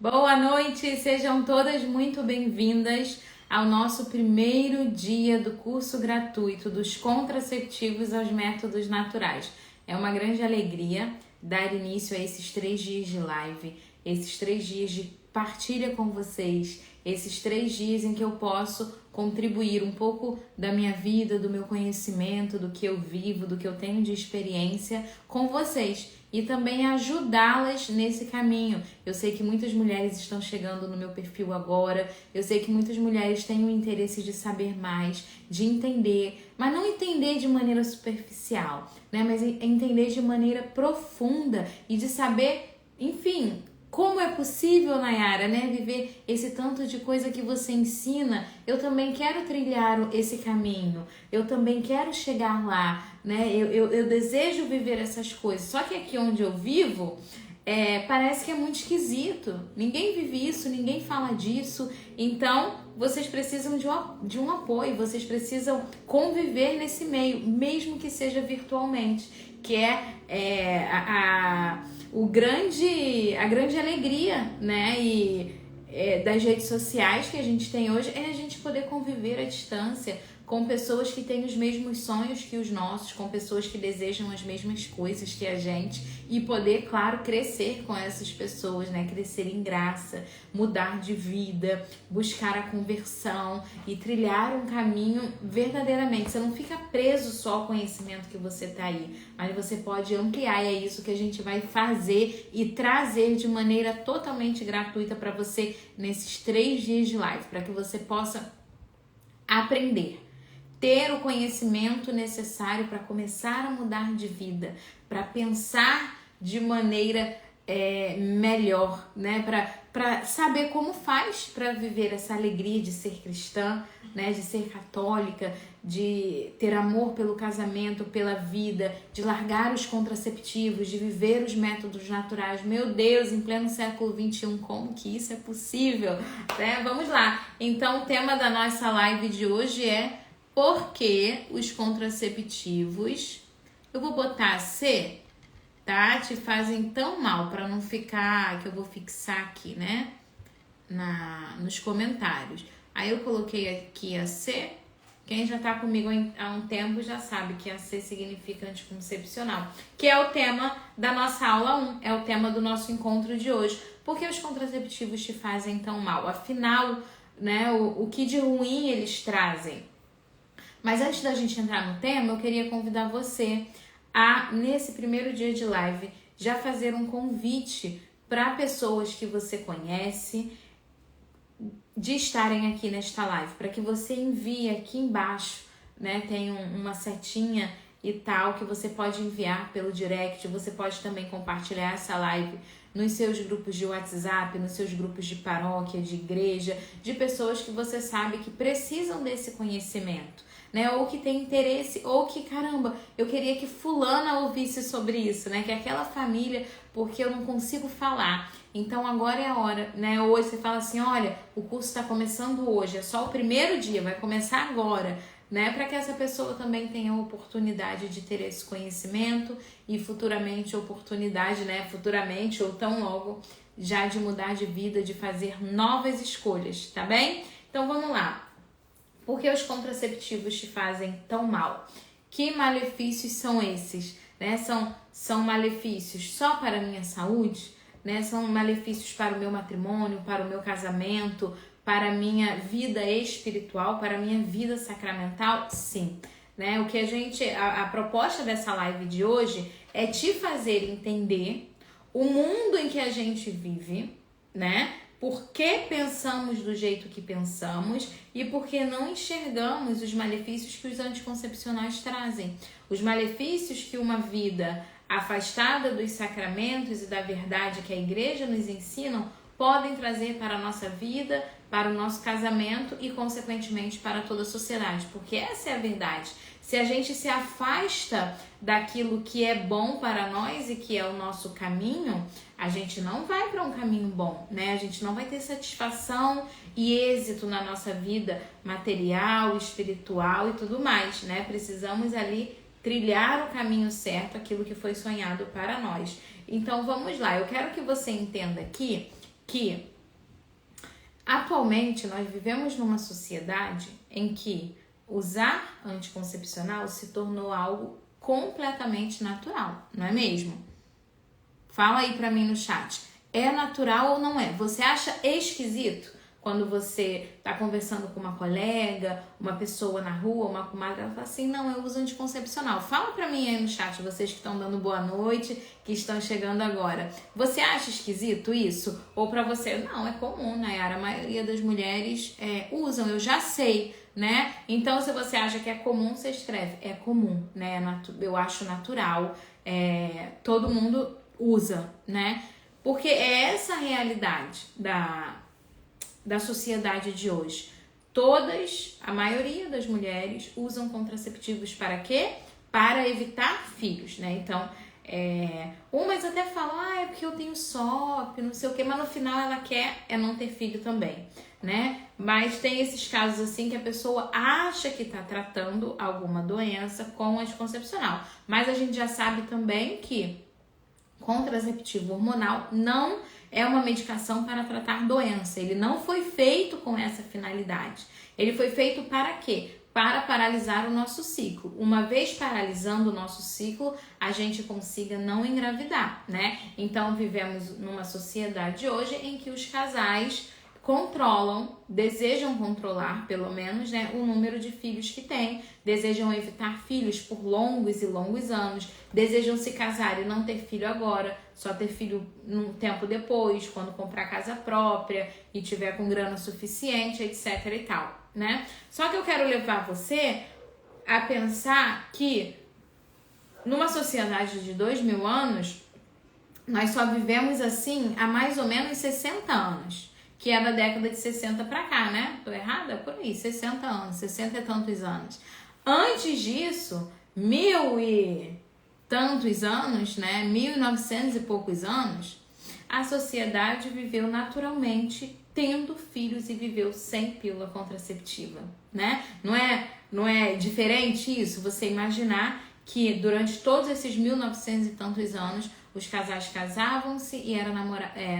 Boa noite, sejam todas muito bem-vindas ao nosso primeiro dia do curso gratuito dos contraceptivos aos métodos naturais. É uma grande alegria dar início a esses 3 dias de live, esses 3 dias de partilha com vocês, esses 3 dias em que eu posso contribuir um pouco da minha vida, do meu conhecimento, do que eu vivo, do que eu tenho de experiência com vocês e também ajudá-las nesse caminho. Eu sei que muitas mulheres estão chegando no meu perfil agora, eu sei que muitas mulheres têm o interesse de saber mais, de entender, mas não entender de maneira superficial, né? Mas entender de maneira profunda e de saber, enfim, como é possível, Nayara, né, viver esse tanto de coisa que você ensina. Eu também quero trilhar esse caminho, eu também quero chegar lá, né? Eu desejo viver essas coisas. Só que aqui onde eu vivo, parece que é muito esquisito. Ninguém vive isso, ninguém fala disso. Então, vocês precisam de um apoio, vocês precisam conviver nesse meio, mesmo que seja virtualmente, que a grande alegria, né, das redes sociais que a gente tem hoje é a gente poder conviver à distância com pessoas que têm os mesmos sonhos que os nossos, com pessoas que desejam as mesmas coisas que a gente e poder, claro, crescer com essas pessoas, né, crescer em graça, mudar de vida, buscar a conversão e trilhar um caminho verdadeiramente. Você não fica preso só ao conhecimento que você tá aí, mas você pode ampliar, e é isso que a gente vai fazer e trazer de maneira totalmente gratuita para você nesses 3 dias de live, para que você possa aprender, ter o conhecimento necessário para começar a mudar de vida, para pensar de maneira melhor, né? Para saber como faz para viver essa alegria de ser cristã, né? De ser católica, de ter amor pelo casamento, pela vida, de largar os contraceptivos, de viver os métodos naturais. Meu Deus, em pleno século XXI, como que isso é possível? Né? Vamos lá. Então, o tema da nossa live de hoje é por que os contraceptivos, eu vou botar C, tá? Te fazem tão mal, para não ficar, que eu vou fixar aqui, né? Nos comentários. Aí eu coloquei aqui a C. Quem já tá comigo há um tempo já sabe que a C significa anticoncepcional, que é o tema da nossa aula 1, é o tema do nosso encontro de hoje. Por que os contraceptivos te fazem tão mal? Afinal, né, o que de ruim eles trazem? Mas antes da gente entrar no tema, eu queria convidar você a, nesse primeiro dia de live, já fazer um convite para pessoas que você conhece de estarem aqui nesta live, para que você envie aqui embaixo, né? Tem uma setinha e tal que você pode enviar pelo direct, você pode também compartilhar essa live nos seus grupos de WhatsApp, nos seus grupos de paróquia, de igreja, de pessoas que você sabe que precisam desse conhecimento, né? Ou que tem interesse, ou que, caramba, eu queria que fulana ouvisse sobre isso, né? Que aquela família, porque eu não consigo falar. Então agora é a hora, né? Hoje você fala assim, olha, o curso está começando hoje, é só o primeiro dia, vai começar agora, né? Para que essa pessoa também tenha a oportunidade de ter esse conhecimento e futuramente oportunidade, né? Futuramente ou tão logo já de mudar de vida, de fazer novas escolhas, tá bem? Então vamos lá. Por que os contraceptivos te fazem tão mal? Que malefícios são esses? Né? São malefícios só para a minha saúde? Né? São malefícios para o meu matrimônio, para o meu casamento, para a minha vida espiritual, para a minha vida sacramental? Sim. Né? O que a proposta dessa live de hoje é te fazer entender o mundo em que a gente vive, né? Por que pensamos do jeito que pensamos e por que não enxergamos os malefícios que os anticoncepcionais trazem. Os malefícios que uma vida afastada dos sacramentos e da verdade que a igreja nos ensina podem trazer para a nossa vida, para o nosso casamento e, consequentemente, para toda a sociedade. Porque essa é a verdade. Se a gente se afasta daquilo que é bom para nós e que é o nosso caminho, a gente não vai para um caminho bom, né? A gente não vai ter satisfação e êxito na nossa vida material, espiritual e tudo mais, né? Precisamos ali trilhar o caminho certo, aquilo que foi sonhado para nós. Então vamos lá, eu quero que você entenda aqui que atualmente nós vivemos numa sociedade em que usar anticoncepcional se tornou algo completamente natural, não é mesmo? Fala aí pra mim no chat. É natural ou não é? Você acha esquisito quando você tá conversando com uma colega, uma pessoa na rua, uma comadre, ela fala assim, não, eu uso anticoncepcional. Fala pra mim aí no chat, vocês que estão dando boa noite, que estão chegando agora. Você acha esquisito isso? Ou pra você, não, é comum, Nayara, a maioria das mulheres usam, eu já sei, né? Então, se você acha que é comum, você escreve, é comum, né? Eu acho natural, todo mundo usa, né? Porque é essa a realidade da sociedade de hoje. A maioria das mulheres usam contraceptivos para quê? Para evitar filhos, né? Então, umas até falam, é porque eu tenho SOP, não sei o quê, mas no final ela quer não ter filho também, né? Mas tem esses casos assim que a pessoa acha que está tratando alguma doença com anticoncepcional. Mas a gente já sabe também que contraceptivo hormonal não é uma medicação para tratar doença. Ele não foi feito com essa finalidade. Ele foi feito para quê? Para paralisar o nosso ciclo. Uma vez paralisando o nosso ciclo, a gente consiga não engravidar, né? Então, vivemos numa sociedade hoje em que os casais desejam controlar, pelo menos, né, o número de filhos que têm, desejam evitar filhos por longos e longos anos, desejam se casar e não ter filho agora, só ter filho um tempo depois, quando comprar casa própria e tiver com grana suficiente, etc e tal, né? Só que eu quero levar você a pensar que numa sociedade de 2000 anos, nós só vivemos assim há mais ou menos 60 anos. Que é da década de 60 pra cá, né? Tô errada? Por aí, 60 anos, 60 e tantos anos. Antes disso, 1000 e tantos anos, né? 1900 e poucos anos, a sociedade viveu naturalmente tendo filhos e viveu sem pílula contraceptiva, né? Não é diferente isso? Você imaginar que durante todos esses 1900 e tantos anos, os casais casavam-se e era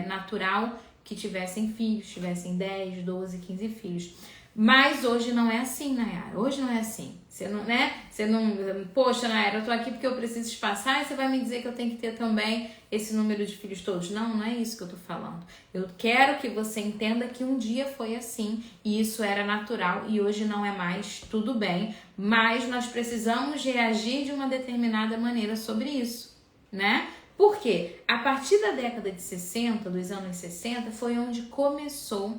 natural que tivessem filhos, tivessem 10, 12, 15 filhos. Mas hoje não é assim, Nayara. Hoje não é assim. Você não, poxa, Nayara, eu tô aqui porque eu preciso espaçar e você vai me dizer que eu tenho que ter também esse número de filhos todos. Não, não é isso que eu tô falando. Eu quero que você entenda que um dia foi assim e isso era natural e hoje não é mais, tudo bem, mas nós precisamos reagir de uma determinada maneira sobre isso, né? Por quê? A partir da década de 60, dos anos 60, foi onde começou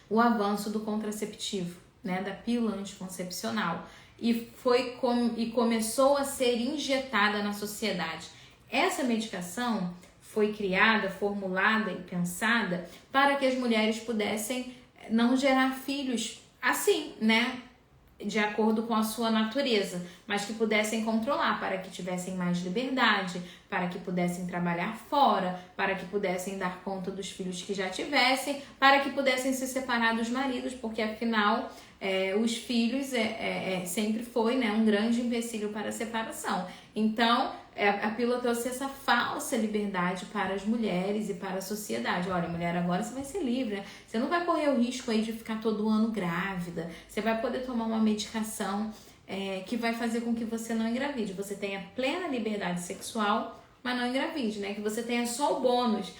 o avanço do contraceptivo, né, da pílula anticoncepcional, e começou a ser injetada na sociedade. Essa medicação foi criada, formulada e pensada para que as mulheres pudessem não gerar filhos assim, né, de acordo com a sua natureza, mas que pudessem controlar, para que tivessem mais liberdade, para que pudessem trabalhar fora, para que pudessem dar conta dos filhos que já tivessem, para que pudessem se separar dos maridos, porque afinal os filhos sempre foi, né, um grande empecilho para a separação. Então, a pílula trouxe essa falsa liberdade para as mulheres e para a sociedade. Olha, mulher, agora você vai ser livre, né? Você não vai correr o risco aí de ficar todo ano grávida. Você vai poder tomar uma medicação que vai fazer com que você não engravide. Você tenha plena liberdade sexual, mas não engravide, né? Que você tenha só o bônus,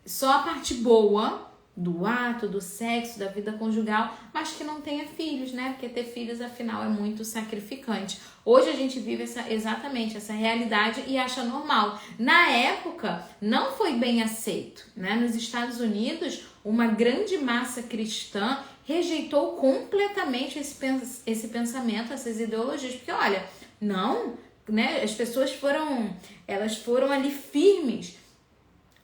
só a parte boa do ato, do sexo, da vida conjugal, mas que não tenha filhos, né? Porque ter filhos, afinal, é muito sacrificante. Hoje a gente vive exatamente essa realidade e acha normal. Na época, não foi bem aceito, né? Nos Estados Unidos, uma grande massa cristã rejeitou completamente esse pensamento, essas ideologias, porque, olha, não, né? As pessoas foram ali firmes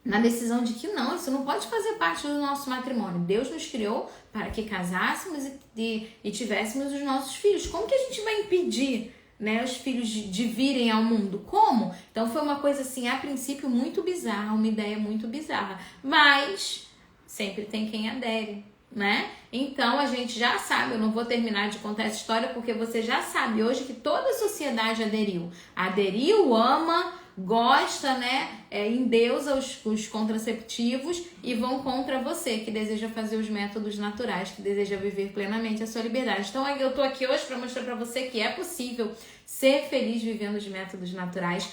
na decisão de que não, isso não pode fazer parte do nosso matrimônio. Deus nos criou para que casássemos e tivéssemos os nossos filhos. Como que a gente vai impedir, né, os filhos de virem ao mundo? Como? Então foi uma coisa assim, a princípio, muito bizarra, uma ideia muito bizarra. Mas sempre tem quem adere, né? Então a gente já sabe, eu não vou terminar de contar essa história porque você já sabe hoje que toda a sociedade aderiu, ama gosta, né, endeusa os contraceptivos e vão contra você, que deseja fazer os métodos naturais, que deseja viver plenamente a sua liberdade. Então eu tô aqui hoje para mostrar para você que é possível ser feliz vivendo os métodos naturais.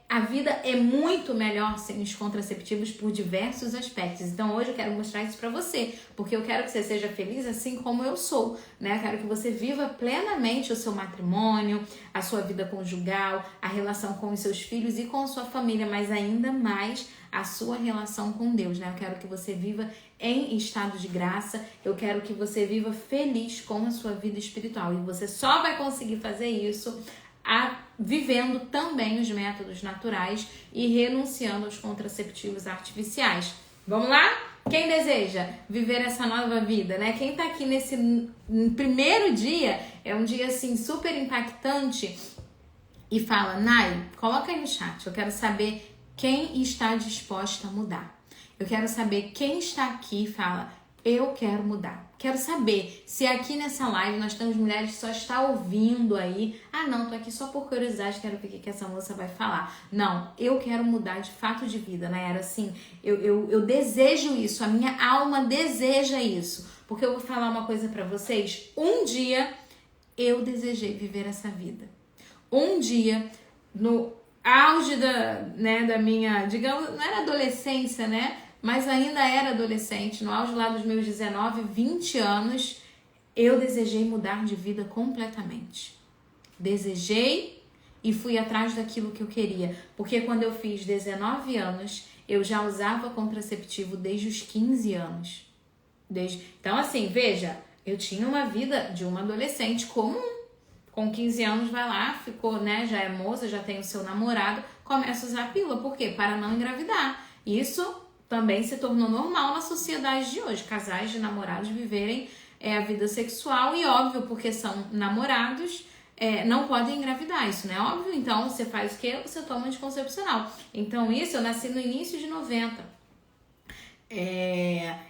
A vida é muito melhor sem os contraceptivos por diversos aspectos. Então hoje eu quero mostrar isso pra você, porque eu quero que você seja feliz assim como eu sou, né? Eu quero que você viva plenamente o seu matrimônio, a sua vida conjugal, a relação com os seus filhos e com a sua família, mas ainda mais a sua relação com Deus, né? Eu quero que você viva em estado de graça, eu quero que você viva feliz com a sua vida espiritual. E você só vai conseguir fazer isso vivendo também os métodos naturais e renunciando aos contraceptivos artificiais. Vamos lá? Quem deseja viver essa nova vida, né? Quem tá aqui nesse primeiro dia, é um dia assim super impactante e fala, Nai, coloca aí no chat, eu quero saber quem está disposta a mudar. Eu quero saber quem está aqui e fala, eu quero mudar. Quero saber se aqui nessa live nós temos mulheres que só estão ouvindo aí. Ah, não, tô aqui só por curiosidade, quero ver o que essa moça vai falar. Não, eu quero mudar de fato de vida, né? Era assim, eu desejo isso, a minha alma deseja isso. Porque eu vou falar uma coisa pra vocês. Um dia eu desejei viver essa vida. Um dia, no auge da minha, digamos, não era adolescência, né? Mas ainda era adolescente, no auge lá dos meus 19, 20 anos, eu desejei mudar de vida completamente. Desejei e fui atrás daquilo que eu queria. Porque quando eu fiz 19 anos, eu já usava contraceptivo desde os 15 anos. Então, assim, veja, eu tinha uma vida de uma adolescente comum. Com 15 anos vai lá, ficou, né, já é moça, já tem o seu namorado, começa a usar a pílula. Por quê? Para não engravidar. Isso também se tornou normal na sociedade de hoje. Casais de namorados viverem a vida sexual e óbvio, porque são namorados, não podem engravidar, isso não é óbvio? Então você faz o quê? Você toma anticoncepcional. Então isso, eu nasci no início de 90.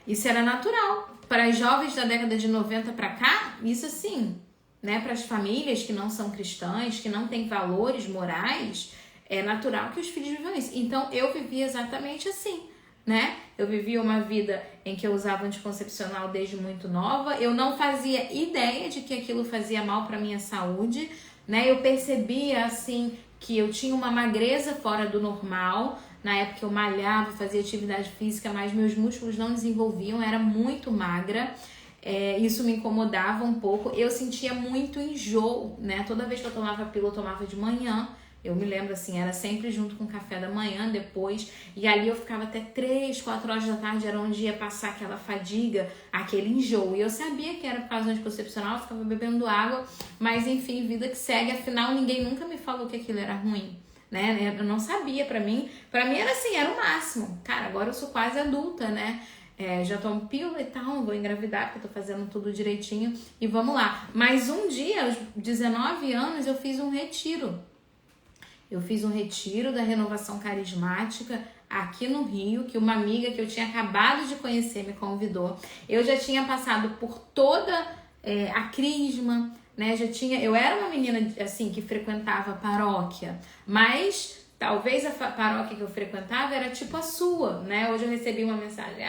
Isso era natural. Para as jovens da década de 90 para cá, isso assim, né? Para as famílias que não são cristãs, que não têm valores morais, é natural que os filhos vivam isso. Então eu vivi exatamente assim, né? Eu vivia uma vida em que eu usava anticoncepcional desde muito nova. Eu não fazia ideia de que aquilo fazia mal para minha saúde, né? Eu percebia assim que eu tinha uma magreza fora do normal. Na época eu malhava, fazia atividade física, mas meus músculos não desenvolviam, era muito magra. Isso me incomodava um pouco. Eu sentia muito enjoo, né? Toda vez que eu tomava pílula, eu tomava de manhã. Eu me lembro assim, era sempre junto com o café da manhã, depois, e ali eu ficava até 3, 4 horas da tarde, era onde ia passar aquela fadiga, aquele enjoo. E eu sabia que era por causa do anticoncepcional, eu ficava bebendo água, mas enfim, vida que segue, afinal ninguém nunca me falou que aquilo era ruim, né? Eu não sabia, pra mim era assim, era o máximo. Cara, agora eu sou quase adulta, né? Já tomo pílula e tal, não vou engravidar porque eu tô fazendo tudo direitinho e vamos lá. Mas um dia, aos 19 anos, eu fiz um retiro. Eu fiz um retiro da Renovação Carismática aqui no Rio, que uma amiga que eu tinha acabado de conhecer me convidou. Eu já tinha passado por toda a crisma, né? Eu era uma menina assim que frequentava a paróquia, mas talvez a paróquia que eu frequentava era tipo a sua, né? Hoje eu recebi uma mensagem,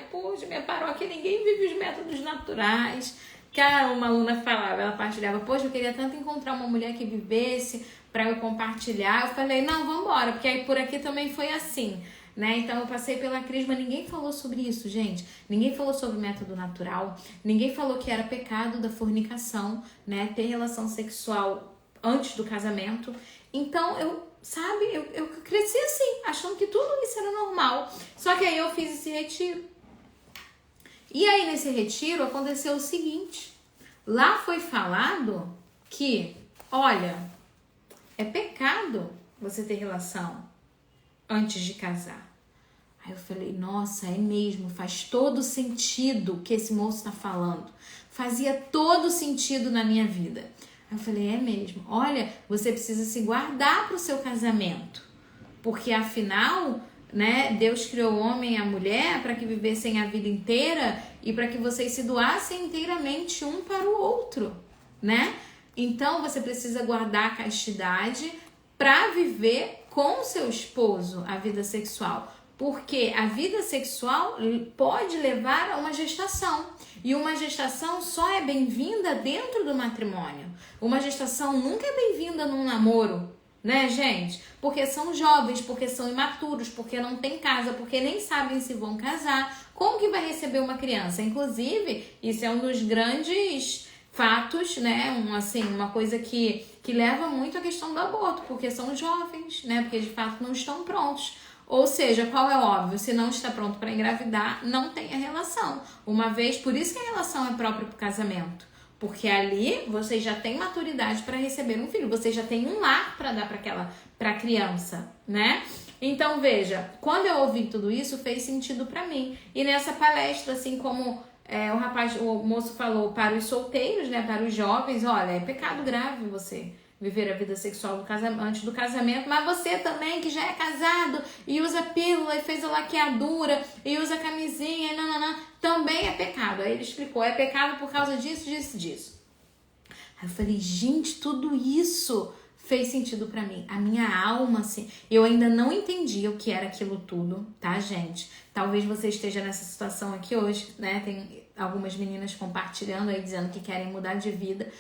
poxa, minha paróquia ninguém vive os métodos naturais. Que uma aluna falava, ela partilhava, poxa, eu queria tanto encontrar uma mulher que vivesse para eu compartilhar. Eu falei, não, vamos embora, porque aí por aqui também foi assim, né? Então eu passei pela crisma, ninguém falou sobre isso, gente. Ninguém falou sobre método natural, ninguém falou que era pecado da fornicação, né? Ter relação sexual antes do casamento. Então eu cresci assim, achando que tudo isso era normal. Só que aí eu fiz esse retiro. E aí nesse retiro aconteceu o seguinte, lá foi falado que, olha, é pecado você ter relação antes de casar. Aí eu falei, nossa, é mesmo, faz todo sentido o que esse moço está falando. Fazia todo sentido na minha vida. Aí eu falei, é mesmo, olha, você precisa se guardar para o seu casamento, porque afinal, né, Deus criou o homem e a mulher para que vivessem a vida inteira e para que vocês se doassem inteiramente um para o outro, né? Então você precisa guardar a castidade para viver com seu esposo a vida sexual, porque a vida sexual pode levar a uma gestação, e uma gestação só é bem-vinda dentro do matrimônio. Uma gestação nunca é bem-vinda num namoro, né, gente? Porque são jovens, porque são imaturos, porque não tem casa, porque nem sabem se vão casar. Como que vai receber uma criança? Inclusive, isso é um dos grandes fatos, né? Uma coisa que leva muito à questão do aborto, porque são jovens, né? Porque de fato não estão prontos. Ou seja, qual é óbvio? Se não está pronto para engravidar, não tem a relação. Uma vez, por isso que a relação é própria para o casamento. Porque ali você já tem maturidade para receber um filho, você já tem um lar para dar para a criança, né? Então veja, quando eu ouvi tudo isso, fez sentido para mim. E nessa palestra, assim como o moço falou para os solteiros, né, para os jovens, olha, é pecado grave você viver a vida sexual antes do casamento, mas você também que já é casado e usa pílula e fez a laqueadura e usa camisinha e nananã, também é pecado. Aí ele explicou, é pecado por causa disso, disso, disso. Aí eu falei, gente, tudo isso fez sentido pra mim. A minha alma, assim, eu ainda não entendi o que era aquilo tudo, tá, gente? Talvez você esteja nessa situação aqui hoje, né? Tem algumas meninas compartilhando aí, dizendo que querem mudar de vida.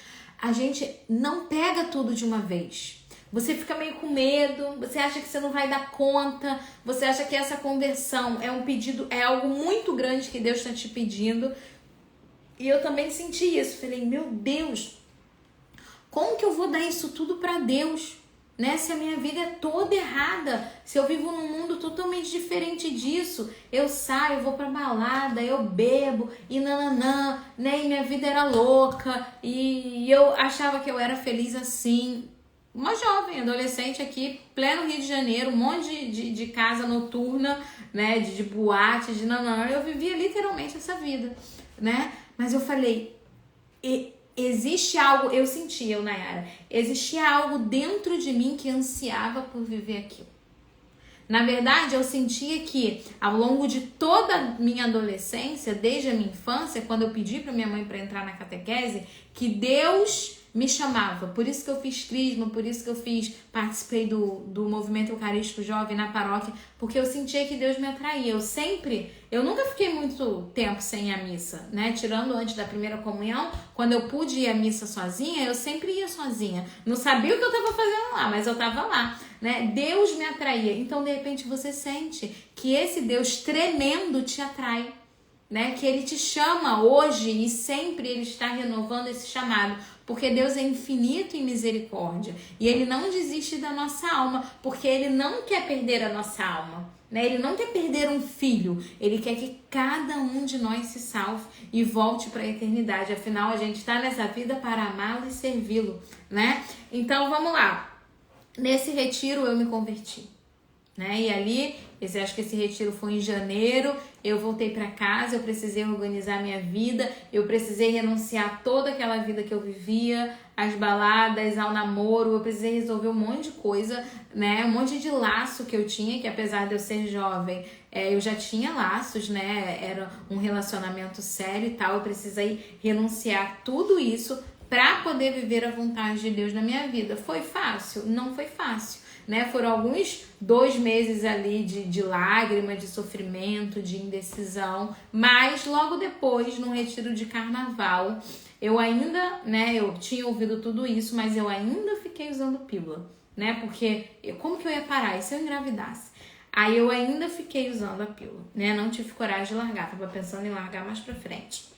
A gente não pega tudo de uma vez. Você fica meio com medo, você acha que você não vai dar conta, você acha que essa conversão é um pedido, é algo muito grande que Deus está te pedindo. E eu também senti isso. Falei, meu Deus, como que eu vou dar isso tudo para Deus? Né? Se a minha vida é toda errada, se eu vivo num mundo totalmente diferente disso, eu saio, eu vou pra balada, eu bebo e nananã, né? E minha vida era louca e eu achava que eu era feliz assim. Uma jovem, adolescente aqui, pleno Rio de Janeiro, um monte de casa noturna, né? De boate, de nananã. Eu vivia literalmente essa vida, né? Mas eu falei, existe algo, eu sentia, Nayara, existia algo dentro de mim que ansiava por viver aquilo. Na verdade, eu sentia que ao longo de toda a minha adolescência, desde a minha infância, quando eu pedi para minha mãe para entrar na catequese, que Deus me chamava. Por isso que eu fiz crisma, por isso que eu participei do movimento eucarístico jovem na paróquia, porque eu sentia que Deus me atraía. Eu nunca fiquei muito tempo sem ir à missa, né? Tirando antes da primeira comunhão, quando eu pude ir à missa sozinha, eu sempre ia sozinha. Não sabia o que eu estava fazendo lá, mas eu estava lá, né? Deus me atraía. Então, de repente, você sente que esse Deus tremendo te atrai, né? Que ele te chama hoje e sempre ele está renovando esse chamado, porque Deus é infinito em misericórdia e ele não desiste da nossa alma, porque ele não quer perder a nossa alma, né? Ele não quer perder um filho, ele quer que cada um de nós se salve e volte para a eternidade. Afinal, a gente está nessa vida para amá-lo e servi-lo, né? Então, vamos lá. Nesse retiro eu me converti, né? E ali, acho que esse retiro foi em janeiro, eu voltei para casa, eu precisei organizar minha vida, eu precisei renunciar a toda aquela vida que eu vivia, às baladas, ao namoro, eu precisei resolver um monte de coisa, né? Um monte de laço que eu tinha, que apesar de eu ser jovem, eu já tinha laços, né? Era um relacionamento sério e tal, eu precisei renunciar tudo isso para poder viver a vontade de Deus na minha vida. Foi fácil? Não foi fácil, né? Foram alguns 2 meses ali de lágrima, de sofrimento, de indecisão, mas logo depois, no retiro de carnaval, eu ainda, né, eu tinha ouvido tudo isso, mas eu ainda fiquei usando pílula, né? Porque como que eu ia parar? E se eu engravidasse? Aí eu ainda fiquei usando a pílula, né? Não tive coragem de largar, tava pensando em largar mais pra frente.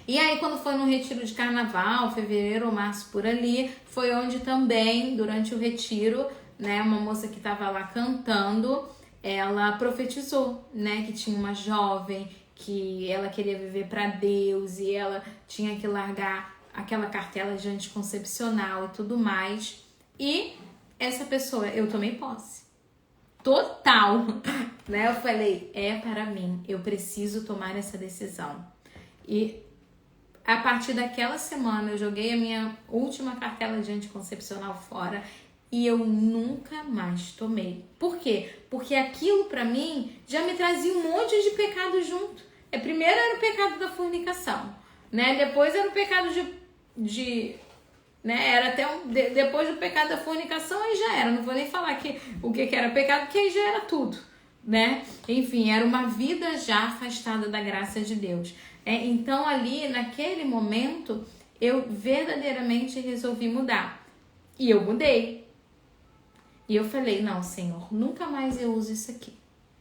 E aí, quando foi no retiro de carnaval, fevereiro ou março por ali, foi onde também, durante o retiro, né, uma moça que estava lá cantando, ela profetizou, né, que tinha uma jovem que ela queria viver para Deus e ela tinha que largar aquela cartela de anticoncepcional e tudo mais. E essa pessoa, eu tomei posse. Total, né? Eu falei, é para mim, eu preciso tomar essa decisão. E a partir daquela semana eu joguei a minha última cartela de anticoncepcional fora e eu nunca mais tomei. Por quê? Porque aquilo pra mim já me trazia um monte de pecado junto. Primeiro era o pecado da fornicação, né? Depois era o pecado de né? Era até depois do pecado da fornicação, aí já era. Não vou nem falar o que era pecado, porque aí já era tudo, né? Enfim, era uma vida já afastada da graça de Deus. Então ali, naquele momento, eu verdadeiramente resolvi mudar. E eu mudei. E eu falei, não, Senhor, nunca mais eu uso isso aqui.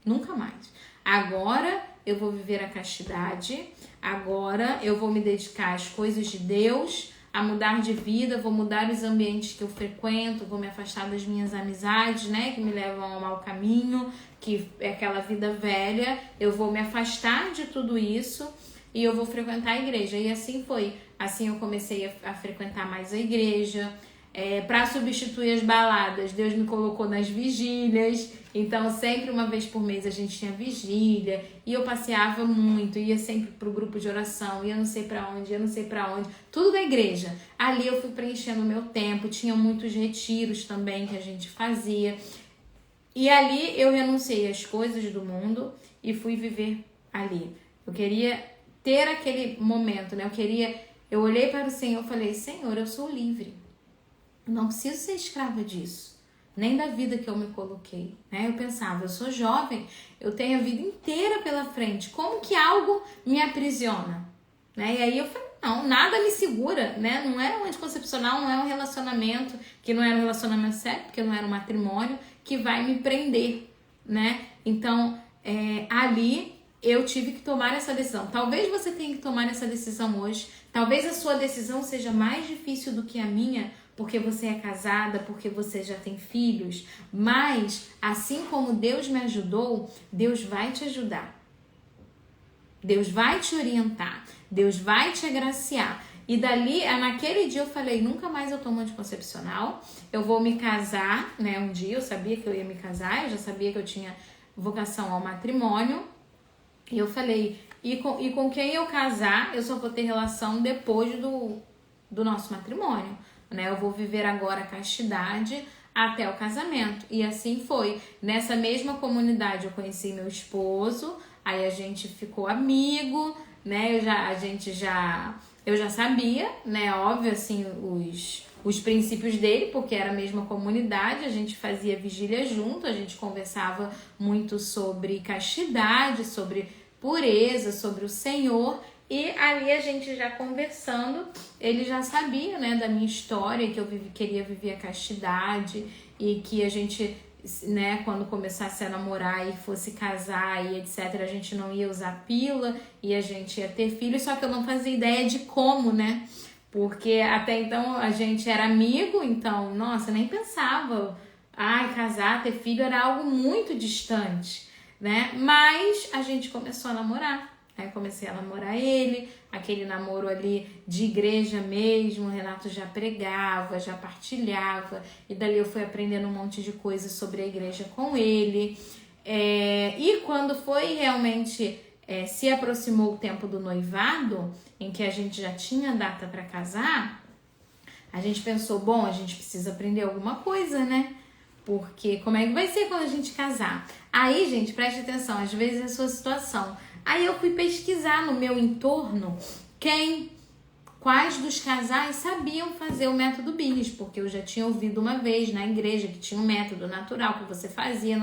Nunca mais. Agora eu vou viver a castidade. Agora eu vou me dedicar às coisas de Deus, a mudar de vida, vou mudar os ambientes que eu frequento, vou me afastar das minhas amizades, né, que me levam ao mau caminho, que é aquela vida velha. Eu vou me afastar de tudo isso e eu vou frequentar a igreja. E assim foi. Assim eu comecei a frequentar mais a igreja. Para substituir as baladas, Deus me colocou nas vigílias. Então sempre uma vez por mês a gente tinha vigília. E eu passeava muito, ia sempre pro grupo de oração, ia não sei para onde, tudo da igreja. Ali eu fui preenchendo o meu tempo, tinha muitos retiros também que a gente fazia. E ali eu renunciei às coisas do mundo e fui viver ali. Eu queria ter aquele momento, né? Eu olhei para o Senhor e falei, Senhor, eu sou livre. Eu não preciso ser escrava disso, nem da vida que eu me coloquei, né? Eu pensava, eu sou jovem, eu tenho a vida inteira pela frente, como que algo me aprisiona? Né? E aí eu falei, não, nada me segura, né? Não era um anticoncepcional, não é um relacionamento, que não era um relacionamento sério, porque não era um matrimônio, que vai me prender, né? Então, ali eu tive que tomar essa decisão. Talvez você tenha que tomar essa decisão hoje, talvez a sua decisão seja mais difícil do que a minha, porque você é casada, porque você já tem filhos, mas assim como Deus me ajudou, Deus vai te ajudar. Deus vai te orientar, Deus vai te agraciar. E dali, naquele dia eu falei, nunca mais eu tomo anticoncepcional, eu vou me casar, né? Um dia eu sabia que eu ia me casar, eu já sabia que eu tinha vocação ao matrimônio. E eu falei, e com quem eu casar, eu só vou ter relação depois do nosso matrimônio. Né? Eu vou viver agora a castidade até o casamento. E assim foi. Nessa mesma comunidade eu conheci meu esposo, aí a gente ficou amigo, né? Eu já sabia, né? Óbvio, assim, os princípios dele, porque era a mesma comunidade, a gente fazia vigília junto, a gente conversava muito sobre castidade, sobre pureza, sobre o Senhor. E ali a gente já conversando, ele já sabia, né, da minha história, que eu queria viver a castidade e que a gente, né, quando começasse a namorar e fosse casar e etc, a gente não ia usar pílula e a gente ia ter filhos, só que eu não fazia ideia de como, né, porque até então a gente era amigo, então, nossa, nem pensava, casar, ter filho era algo muito distante, né, mas a gente começou a namorar. Aí comecei a namorar ele, aquele namoro ali de igreja mesmo, o Renato já pregava, já partilhava, e dali eu fui aprendendo um monte de coisas sobre a igreja com ele. E quando foi realmente, se aproximou o tempo do noivado, em que a gente já tinha data para casar, a gente pensou, bom, a gente precisa aprender alguma coisa, né? Porque como é que vai ser quando a gente casar? Aí, gente, preste atenção, às vezes é a sua situação. Aí eu fui pesquisar no meu entorno quais dos casais sabiam fazer o método Billings, porque eu já tinha ouvido uma vez na igreja que tinha um método natural que você fazia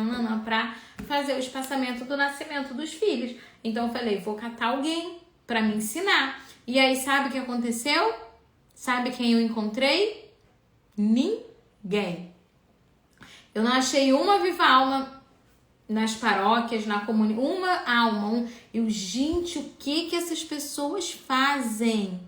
para fazer o espaçamento do nascimento dos filhos. Então eu falei, vou catar alguém para me ensinar. E aí sabe o que aconteceu? Sabe quem eu encontrei? Ninguém. Eu não achei uma viva alma nas paróquias, na comunidade, uma alma. Gente, o que essas pessoas fazem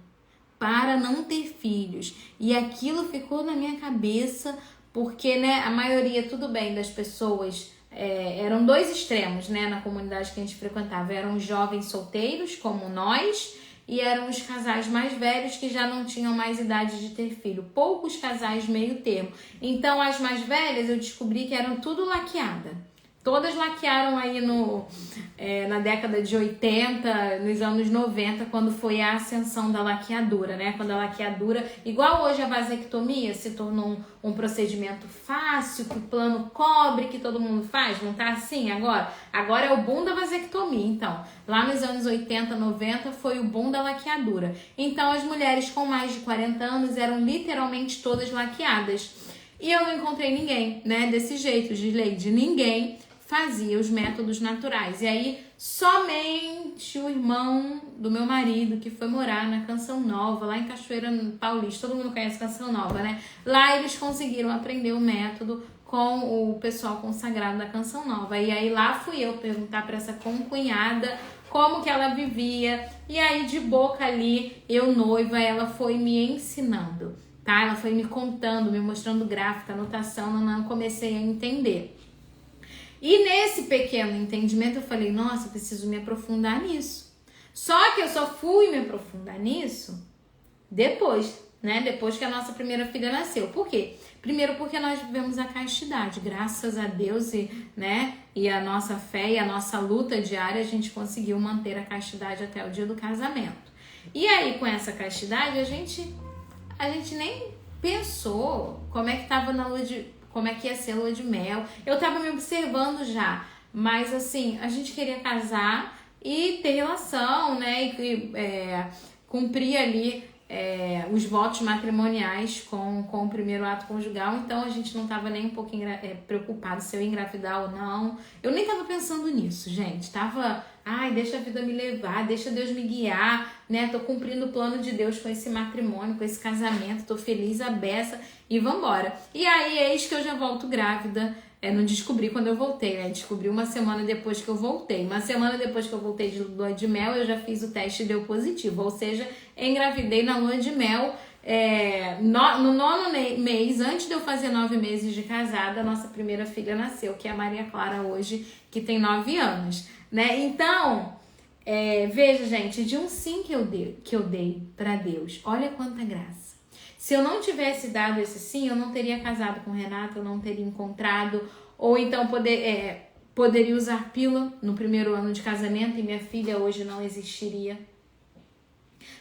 para não ter filhos? E aquilo ficou na minha cabeça, porque, né, a maioria, tudo bem, das pessoas, eram dois extremos, né, na comunidade que a gente frequentava. Eram os jovens solteiros, como nós, e eram os casais mais velhos que já não tinham mais idade de ter filho. Poucos casais meio termo. Então, as mais velhas, eu descobri que eram tudo laqueada. Todas laquearam aí na década de 80, nos anos 90, quando foi a ascensão da laqueadura, né? Quando a laqueadura, igual hoje a vasectomia, se tornou um procedimento fácil, que o plano cobre, que todo mundo faz, não tá assim agora? Agora é o boom da vasectomia, então. Lá nos anos 80, 90 foi o boom da laqueadura. Então as mulheres com mais de 40 anos eram literalmente todas laqueadas. E eu não encontrei ninguém, né, desse jeito, de ninguém fazia os métodos naturais. E aí, somente o irmão do meu marido, que foi morar na Canção Nova, lá em Cachoeira Paulista, todo mundo conhece Canção Nova, né? Lá eles conseguiram aprender o método com o pessoal consagrado da Canção Nova. E aí lá fui eu perguntar para essa concunhada como que ela vivia. E aí, de boca ali, eu noiva, ela foi me ensinando, tá? Ela foi me contando, me mostrando gráfica, anotação, não comecei a entender. E nesse pequeno entendimento eu falei, nossa, eu preciso me aprofundar nisso. Só que eu só fui me aprofundar nisso depois, né? Depois que a nossa primeira filha nasceu. Por quê? Primeiro porque nós vivemos a castidade, graças a Deus e a nossa fé e a nossa luta diária, a gente conseguiu manter a castidade até o dia do casamento. E aí, com essa castidade, a gente nem pensou como é que tava como é que ia ser a lua de mel. Eu tava me observando já, mas assim, a gente queria casar e ter relação, né? E cumprir ali os votos matrimoniais com o primeiro ato conjugal. Então a gente não tava nem um pouco preocupado se eu ia engravidar ou não. Eu nem tava pensando nisso, gente. Tava, deixa a vida me levar, deixa Deus me guiar, né? Tô cumprindo o plano de Deus com esse matrimônio, com esse casamento, tô feliz, a beça e vambora. E aí, eis que eu já volto grávida. Não descobri quando eu voltei, né? Descobri uma semana depois que eu voltei. Uma semana depois que eu voltei de lua de mel, eu já fiz o teste e deu positivo. Ou seja, engravidei na lua de mel. No 9º mês, antes de eu fazer 9 meses de casada, a nossa primeira filha nasceu, que é a Maria Clara hoje, que tem 9 anos, né? Então, veja, gente, de um sim que eu dei para Deus, olha quanta graça. Se eu não tivesse dado esse sim, eu não teria casado com o Renato, eu não teria encontrado, ou então poderia usar pílula no primeiro ano de casamento e minha filha hoje não existiria.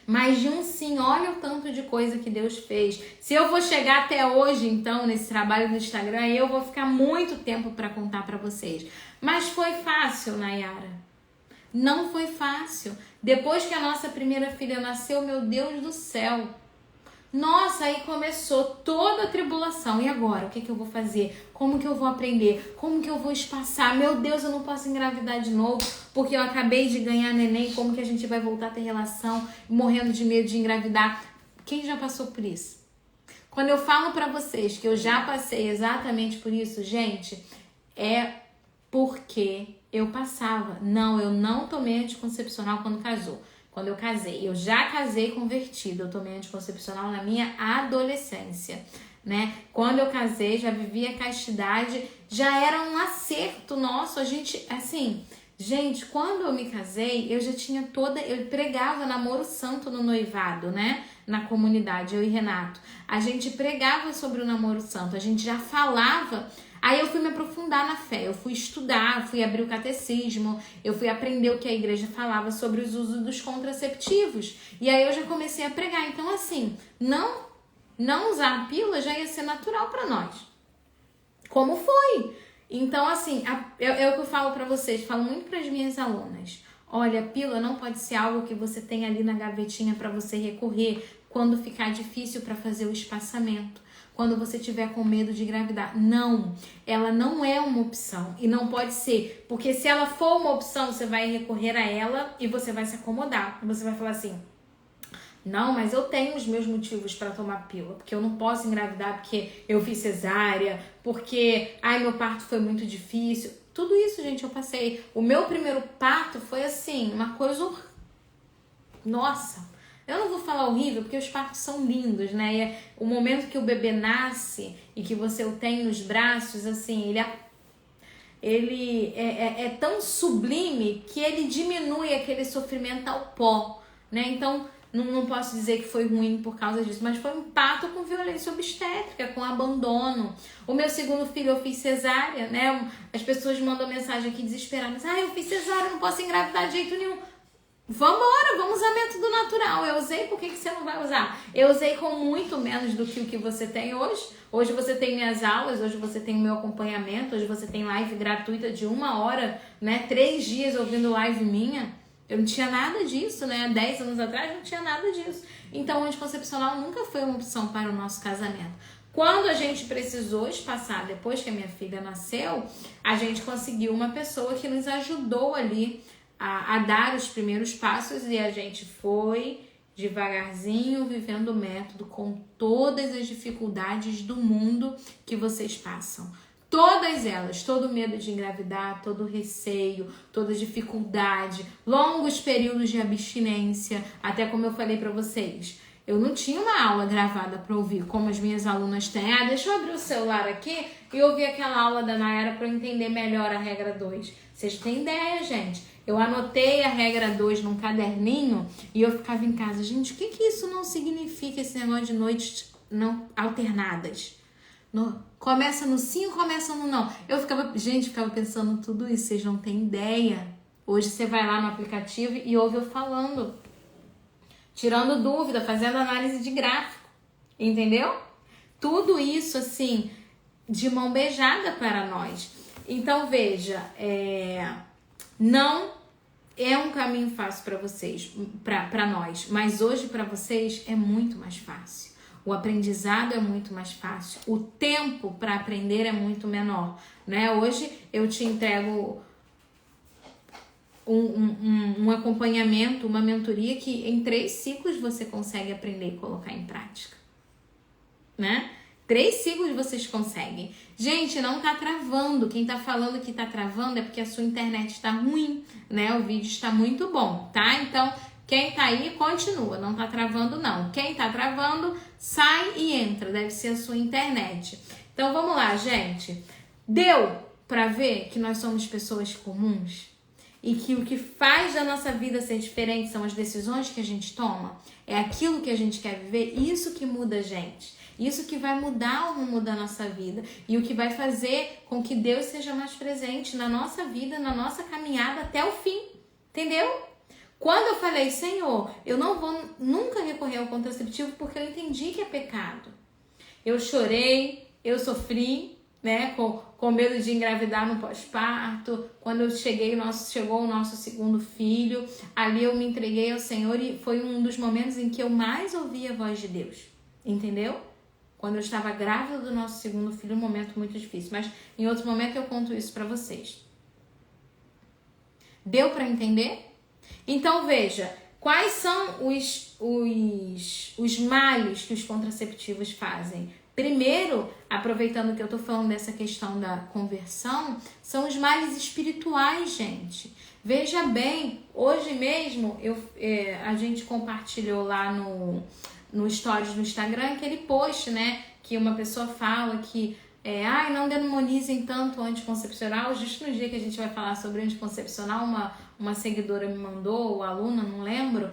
Mas de um sim, olha o tanto de coisa que Deus fez. Se eu vou chegar até hoje, então, nesse trabalho no Instagram, eu vou ficar muito tempo para contar para vocês. Mas foi fácil, Nayara? Não foi fácil. Depois que a nossa primeira filha nasceu, meu Deus do céu, nossa, aí começou toda a tribulação. E agora? O que eu vou fazer? Como que eu vou aprender? Como que eu vou espaçar? Meu Deus, eu não posso engravidar de novo porque eu acabei de ganhar neném. Como que a gente vai voltar a ter relação? Morrendo de medo de engravidar. Quem já passou por isso? Quando eu falo pra vocês que eu já passei exatamente por isso, gente, é porque eu passava. Não, eu não tomei anticoncepcional quando casou. Quando eu casei, eu já casei convertida, eu tomei anticoncepcional na minha adolescência, né? Quando eu casei, já vivia castidade, já era um acerto nosso, a gente, assim, gente, quando eu me casei, eu já tinha eu pregava namoro santo no noivado, né? Na comunidade, eu e Renato. A gente pregava sobre o namoro santo, a gente já falava. Aí eu fui me aprofundar na fé, eu fui estudar, fui abrir o catecismo, eu fui aprender o que a igreja falava sobre os usos dos contraceptivos. E aí eu já comecei a pregar. Então, assim, não usar a pílula já ia ser natural para nós. Como foi? Então, assim, é o que eu falo para vocês, falo muito para as minhas alunas. Olha, a pílula não pode ser algo que você tem ali na gavetinha para você recorrer quando ficar difícil para fazer o espaçamento. Quando você tiver com medo de engravidar. Não, ela não é uma opção e não pode ser, porque se ela for uma opção, você vai recorrer a ela e você vai se acomodar. Você vai falar assim, não, mas eu tenho os meus motivos para tomar pílula, porque eu não posso engravidar porque eu fiz cesárea, porque, meu parto foi muito difícil. Tudo isso, gente, eu passei. O meu primeiro parto foi assim, uma coisa nossa. Eu não vou falar horrível, porque os partos são lindos, né? E o momento que o bebê nasce e que você o tem nos braços, assim, ele é tão sublime que ele diminui aquele sofrimento ao pó, né? Então, não posso dizer que foi ruim por causa disso, mas foi um parto com violência obstétrica, com abandono. O meu segundo filho eu fiz cesárea, né? As pessoas mandam mensagem aqui desesperadas. Eu fiz cesárea, não posso engravidar de jeito nenhum. Vamos usar método natural. Eu usei, por que você não vai usar? Eu usei com muito menos do que o que você tem hoje. Hoje você tem minhas aulas, hoje você tem o meu acompanhamento, hoje você tem live gratuita de 1 hora, né? 3 dias ouvindo live minha. Eu não tinha nada disso, né? 10 anos atrás não tinha nada disso. Então, o anticoncepcional nunca foi uma opção para o nosso casamento. Quando a gente precisou espaçar, depois que a minha filha nasceu, a gente conseguiu uma pessoa que nos ajudou ali a dar os primeiros passos e a gente foi devagarzinho vivendo o método com todas as dificuldades do mundo que vocês passam. Todas elas, todo medo de engravidar, todo receio, toda dificuldade, longos períodos de abstinência, até como eu falei para vocês. Eu não tinha uma aula gravada para ouvir, como as minhas alunas têm. Deixa eu abrir o celular aqui e ouvir aquela aula da Nayara para eu entender melhor a regra 2. Vocês têm ideia, gente? Eu anotei a regra 2 num caderninho e eu ficava em casa. Gente, o que isso não significa, esse negócio de noites não alternadas? Começa no sim ou começa no não? Eu ficava pensando tudo isso, vocês não têm ideia. Hoje você vai lá no aplicativo e ouve eu falando, tirando dúvida, fazendo análise de gráfico, entendeu? Tudo isso assim, de mão beijada para nós. Então veja, não é um caminho fácil para vocês, para nós, mas hoje para vocês é muito mais fácil. O aprendizado é muito mais fácil, o tempo para aprender é muito menor, né? Hoje eu te entrego um acompanhamento, uma mentoria que em 3 ciclos você consegue aprender e colocar em prática, né? 3 ciclos vocês conseguem. Gente, não tá travando. Quem tá falando que tá travando é porque a sua internet está ruim, né? O vídeo está muito bom, tá? Então, quem tá aí, continua. Não tá travando, não. Quem tá travando, sai e entra. Deve ser a sua internet. Então, vamos lá, gente. Deu pra ver que nós somos pessoas comuns? E que o que faz da nossa vida ser diferente são as decisões que a gente toma? É aquilo que a gente quer viver? Isso que muda a gente. Isso que vai mudar o rumo da nossa vida. E o que vai fazer com que Deus seja mais presente na nossa vida, na nossa caminhada até o fim. Entendeu? Quando eu falei, Senhor, eu não vou nunca recorrer ao contraceptivo porque eu entendi que é pecado. Eu chorei, eu sofri, né, com medo de engravidar no pós-parto. Quando eu chegou o nosso segundo filho, ali eu me entreguei ao Senhor e foi um dos momentos em que eu mais ouvi a voz de Deus. Entendeu? Quando eu estava grávida do nosso segundo filho, um momento muito difícil. Mas em outro momento eu conto isso para vocês. Deu para entender? Então veja, quais são os males que os contraceptivos fazem? Primeiro, aproveitando que eu tô falando dessa questão da conversão, são os males espirituais, gente. Veja bem, hoje mesmo a gente compartilhou lá no Stories do Instagram aquele post, né? Que uma pessoa fala que não demonizem tanto o anticoncepcional. Justo no dia que a gente vai falar sobre anticoncepcional, uma seguidora me mandou, ou aluna, não lembro,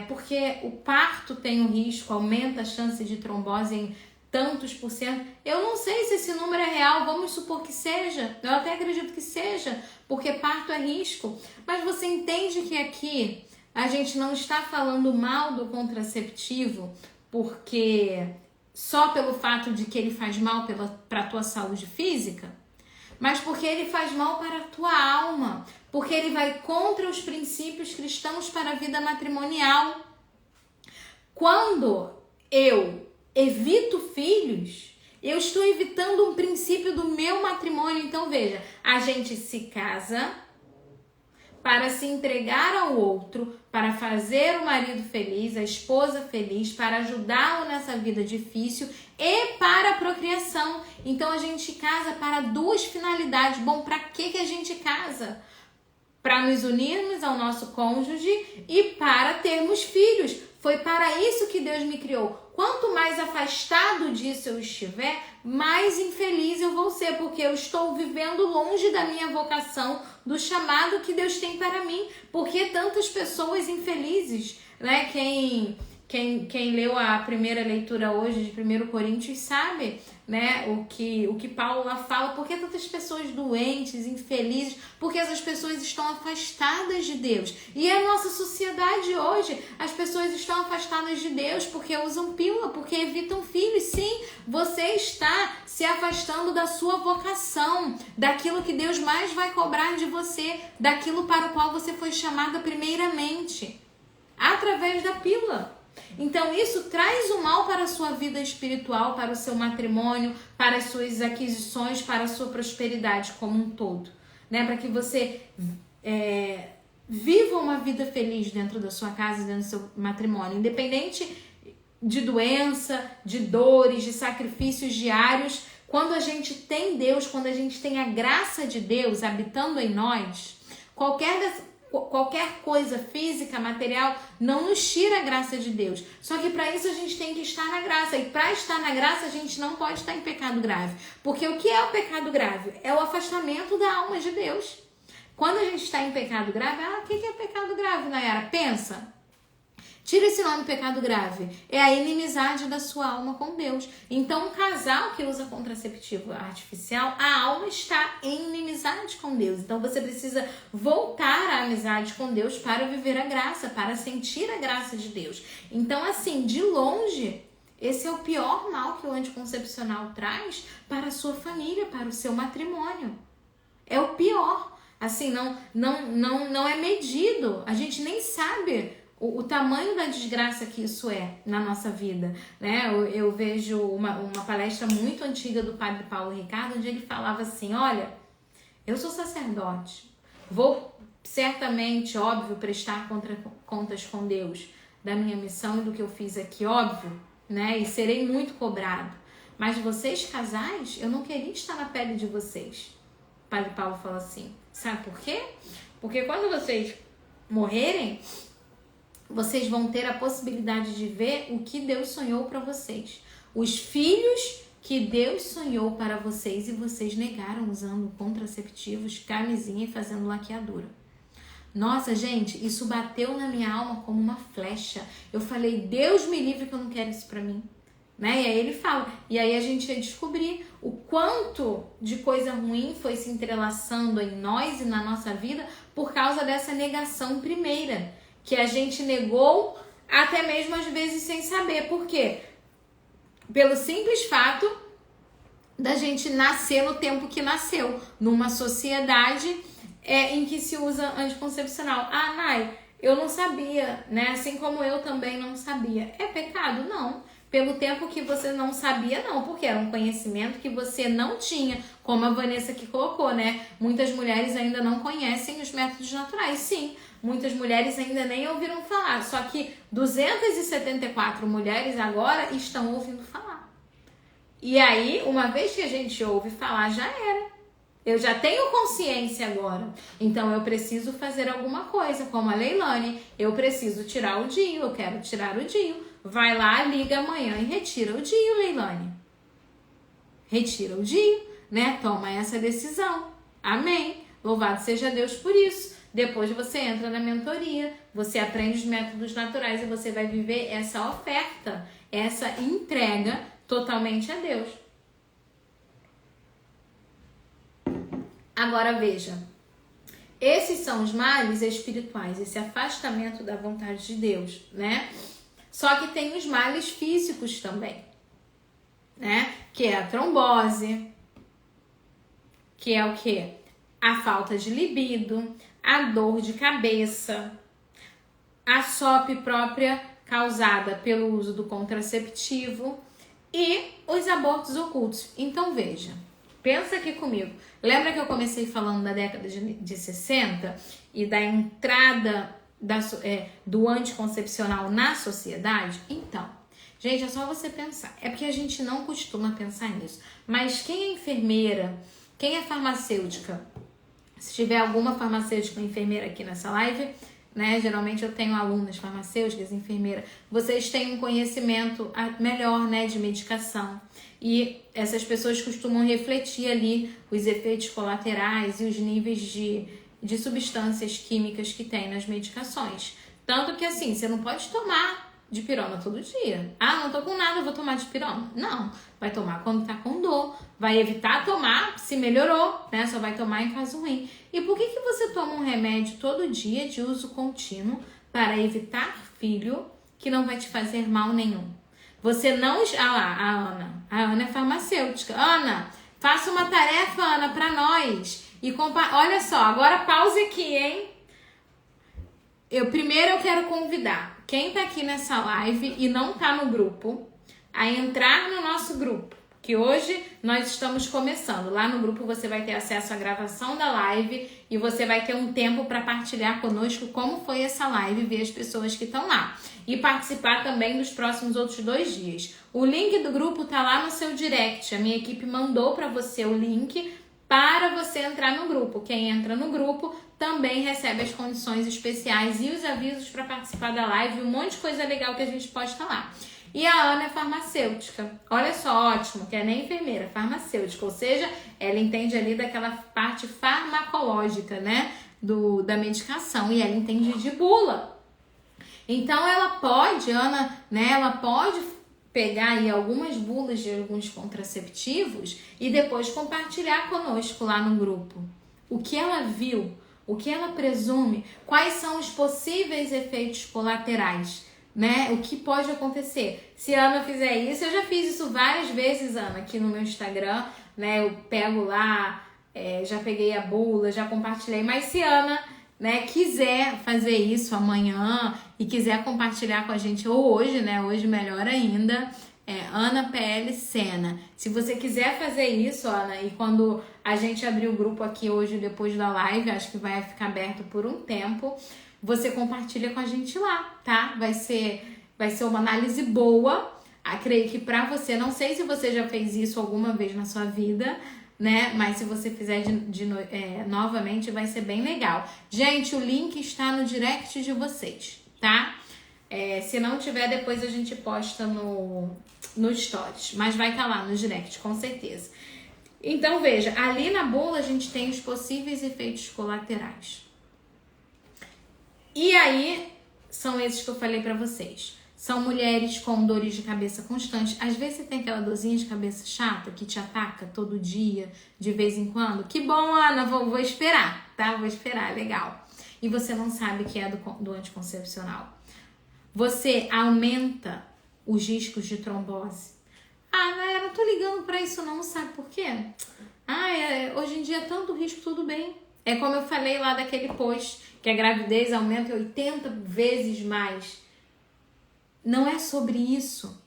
porque o parto tem um risco, aumenta a chance de trombose em tantos por cento. Eu não sei se esse número é real, vamos supor que seja, eu até acredito que seja, porque parto é risco. Mas você entende que aqui a gente não está falando mal do contraceptivo porque só pelo fato de que ele faz mal para a tua saúde física, mas porque ele faz mal para a tua alma, porque ele vai contra os princípios cristãos para a vida matrimonial. Quando eu evito filhos, eu estou evitando um princípio do meu matrimônio. Então veja, a gente se casa para se entregar ao outro, para fazer o marido feliz, a esposa feliz, para ajudá-lo nessa vida difícil e para a procriação. Então a gente casa para 2 finalidades. Bom, para que a gente casa? Para nos unirmos ao nosso cônjuge e para termos filhos. Foi para isso que Deus me criou. Quanto mais afastado disso eu estiver, mais infeliz eu vou ser, porque eu estou vivendo longe da minha vocação, do chamado que Deus tem para mim. Por que tantas pessoas infelizes, né? Quem leu a primeira leitura hoje de 1 Coríntios sabe, né, o que Paulo lá fala. Por que tantas pessoas doentes, infelizes? Porque essas pessoas estão afastadas de Deus. E a nossa sociedade hoje, as pessoas estão afastadas de Deus porque usam pílula, porque evitam filhos. Sim, você está se afastando da sua vocação, daquilo que Deus mais vai cobrar de você, daquilo para o qual você foi chamada primeiramente, através da pílula. Então isso traz o mal para a sua vida espiritual, para o seu matrimônio, para as suas aquisições, para a sua prosperidade como um todo, né? Para que você viva uma vida feliz dentro da sua casa, dentro do seu matrimônio, independente de doença, de dores, de sacrifícios diários. Quando a gente tem Deus, quando a gente tem a graça de Deus habitando em nós, qualquer coisa física, material, não nos tira a graça de Deus. Só que para isso a gente tem que estar na graça. E para estar na graça a gente não pode estar em pecado grave. Porque o que é o pecado grave? É o afastamento da alma de Deus. Quando a gente está em pecado grave, o que é pecado grave, Nayara? Pensa. Tira esse nome pecado grave. É a inimizade da sua alma com Deus. Então, um casal que usa contraceptivo artificial, a alma está em inimizade com Deus. Então, você precisa voltar à amizade com Deus para viver a graça, para sentir a graça de Deus. Então, assim, de longe, esse é o pior mal que o anticoncepcional traz para a sua família, para o seu matrimônio. É o pior. Assim, não é medido. A gente nem sabe o tamanho da desgraça que isso é na nossa vida, né? Eu vejo uma palestra muito antiga do padre Paulo Ricardo, onde ele falava assim: olha, eu sou sacerdote, vou certamente, óbvio, prestar contas com Deus da minha missão e do que eu fiz aqui, óbvio, né? E serei muito cobrado. Mas vocês, casais, eu não queria estar na pele de vocês. O padre Paulo fala assim. Sabe por quê? Porque quando vocês morrerem, vocês vão ter a possibilidade de ver o que Deus sonhou para vocês. Os filhos que Deus sonhou para vocês e vocês negaram usando contraceptivos, camisinha e fazendo laqueadura. Nossa, gente, isso bateu na minha alma como uma flecha. Eu falei, Deus me livre que eu não quero isso para mim. Né? E aí ele fala, e aí a gente ia descobrir o quanto de coisa ruim foi se entrelaçando em nós e na nossa vida por causa dessa negação primeira, que a gente negou até mesmo às vezes sem saber. Por quê? Pelo simples fato da gente nascer no tempo que nasceu, numa sociedade em que se usa anticoncepcional. Ah, Nay, eu não sabia, né? Assim como eu também não sabia. É pecado? Não. Pelo tempo que você não sabia, não, porque era um conhecimento que você não tinha, como a Vanessa aqui colocou, né? Muitas mulheres ainda não conhecem os métodos naturais. Sim, muitas mulheres ainda nem ouviram falar, só que 274 mulheres agora estão ouvindo falar. E aí, uma vez que a gente ouve falar, já era. Eu já tenho consciência agora, então eu preciso fazer alguma coisa, como a Leilane, eu preciso tirar o DIU, eu quero tirar o DIU. Vai lá, liga amanhã e retira o DIU, Leilane. Retira o DIU, né? Toma essa decisão. Amém. Louvado seja Deus por isso. Depois você entra na mentoria, você aprende os métodos naturais e você vai viver essa oferta, essa entrega totalmente a Deus. Agora veja, esses são os males espirituais, esse afastamento da vontade de Deus, né? Só que tem os males físicos também, né? Que é a trombose, que é o quê? A falta de libido, a dor de cabeça, a SOP própria causada pelo uso do contraceptivo e os abortos ocultos. Então veja, pensa aqui comigo. Lembra que eu comecei falando da década de 60 e da entrada do anticoncepcional na sociedade? Então, gente, é só você pensar. É porque a gente não costuma pensar nisso. Mas quem é enfermeira, quem é farmacêutica, se tiver alguma farmacêutica ou enfermeira aqui nessa live, né? Geralmente eu tenho alunas farmacêuticas, enfermeiras, vocês têm um conhecimento melhor, né, de medicação. E essas pessoas costumam refletir ali os efeitos colaterais e os níveis de substâncias químicas que tem nas medicações. Tanto que assim, você não pode tomar dipirona todo dia. Ah, não tô com nada, eu vou tomar dipirona. Não, vai tomar quando tá com dor. Vai evitar tomar se melhorou, né? Só vai tomar em caso ruim. E por que você toma um remédio todo dia de uso contínuo para evitar filho que não vai te fazer mal nenhum? Você não... Ah lá, a Ana. A Ana é farmacêutica. Ana, faça uma tarefa, Ana, para nós. E olha só, agora pause aqui, hein? Primeiro eu quero convidar quem tá aqui nessa live e não tá no grupo a entrar no nosso grupo, que hoje nós estamos começando. Lá no grupo você vai ter acesso à gravação da live e você vai ter um tempo para partilhar conosco como foi essa live, ver as pessoas que estão lá e participar também dos próximos outros 2 dias. O link do grupo tá lá no seu direct, a minha equipe mandou para você o link para você entrar no grupo. Quem entra no grupo também recebe as condições especiais e os avisos para participar da live, um monte de coisa legal que a gente posta lá. E a Ana é farmacêutica. Olha só, ótimo, que é nem enfermeira, farmacêutica, ou seja, ela entende ali daquela parte farmacológica, né, da medicação, e ela entende de bula. Então ela pode, Ana, né, ela pode pegar aí algumas bulas de alguns contraceptivos e depois compartilhar conosco lá no grupo. O que ela viu, o que ela presume, quais são os possíveis efeitos colaterais, né? O que pode acontecer. Se a Ana fizer isso, eu já fiz isso várias vezes, Ana, aqui no meu Instagram, né? Eu pego lá, já peguei a bula, já compartilhei, mas se a Ana, né, quiser fazer isso amanhã e quiser compartilhar com a gente ou hoje, né, hoje melhor ainda, Ana PL Sena. Se você quiser fazer isso, Ana, e quando a gente abrir o grupo aqui hoje, depois da live, acho que vai ficar aberto por um tempo, você compartilha com a gente lá, tá? Vai ser uma análise boa, creio que pra você, não sei se você já fez isso alguma vez na sua vida, né? Mas se você fizer novamente, vai ser bem legal. Gente, o link está no direct de vocês, tá? Se não tiver, depois a gente posta no Stories, mas vai estar lá no direct, com certeza. Então, veja, ali na bula a gente tem os possíveis efeitos colaterais. E aí, são esses que eu falei pra vocês. São mulheres com dores de cabeça constantes. Às vezes você tem aquela dorzinha de cabeça chata que te ataca todo dia, de vez em quando. Que bom, Ana, vou esperar, tá? Vou esperar, legal. E você não sabe que é do anticoncepcional. Você aumenta os riscos de trombose. Ah, eu não tô ligando pra isso não, sabe por quê? Hoje em dia é tanto risco, tudo bem. É como eu falei lá daquele post, que a gravidez aumenta 80 vezes mais. Não é sobre isso.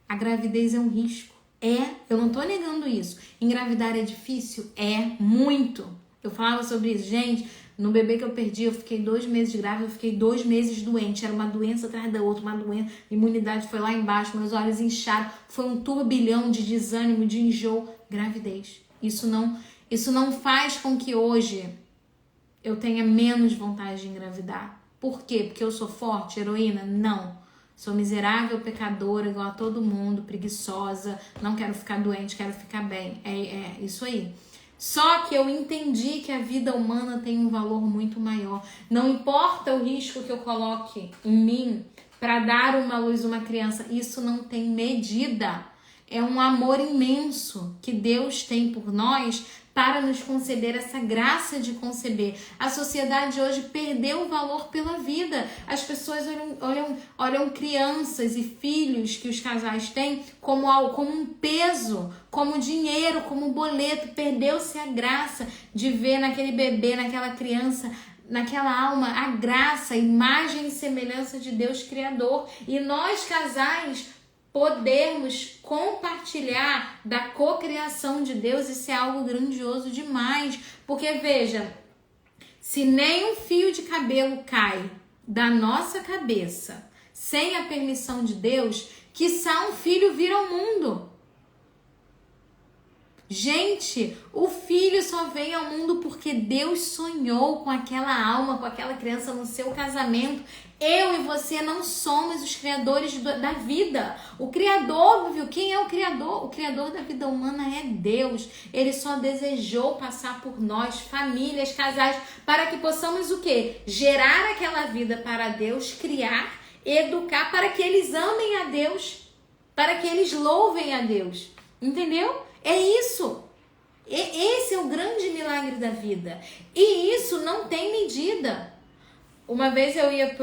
A gravidez é um risco. Eu não tô negando isso. Engravidar é difícil? Muito. Eu falava sobre isso. Gente, no bebê que eu perdi, eu fiquei 2 meses grávida, eu fiquei 2 meses doente. Era uma doença atrás da outra, uma doença. A imunidade foi lá embaixo, meus olhos incharam. Foi um turbilhão de desânimo, de enjoo. Gravidez. Isso não faz com que hoje eu tenha menos vontade de engravidar. Por quê? Porque eu sou forte, heroína? Não. Sou miserável, pecadora, igual a todo mundo, preguiçosa, não quero ficar doente, quero ficar bem. É isso aí. Só que eu entendi que a vida humana tem um valor muito maior. Não importa o risco que eu coloque em mim para dar uma luz a uma criança, isso não tem medida. É um amor imenso que Deus tem por nós para nos conceder essa graça de conceber. A sociedade hoje perdeu o valor pela vida. As pessoas olham crianças e filhos que os casais têm como um peso, como dinheiro, como boleto. Perdeu-se a graça de ver naquele bebê, naquela criança, naquela alma, a graça, a imagem e semelhança de Deus Criador. E nós, casais, podermos compartilhar da cocriação de Deus, isso é algo grandioso demais. Porque, veja, se nem um fio de cabelo cai da nossa cabeça sem a permissão de Deus, quiçá um filho vir ao mundo. Gente, o filho só veio ao mundo porque Deus sonhou com aquela alma, com aquela criança no seu casamento. Eu e você não somos os criadores da vida. O Criador, viu? Quem é o Criador? O Criador da vida humana é Deus. Ele só desejou passar por nós, famílias, casais, para que possamos o quê? Gerar aquela vida para Deus, criar, educar, para que eles amem a Deus, para que eles louvem a Deus. Entendeu? É isso. Esse é o grande milagre da vida. E isso não tem medida. Uma vez eu ia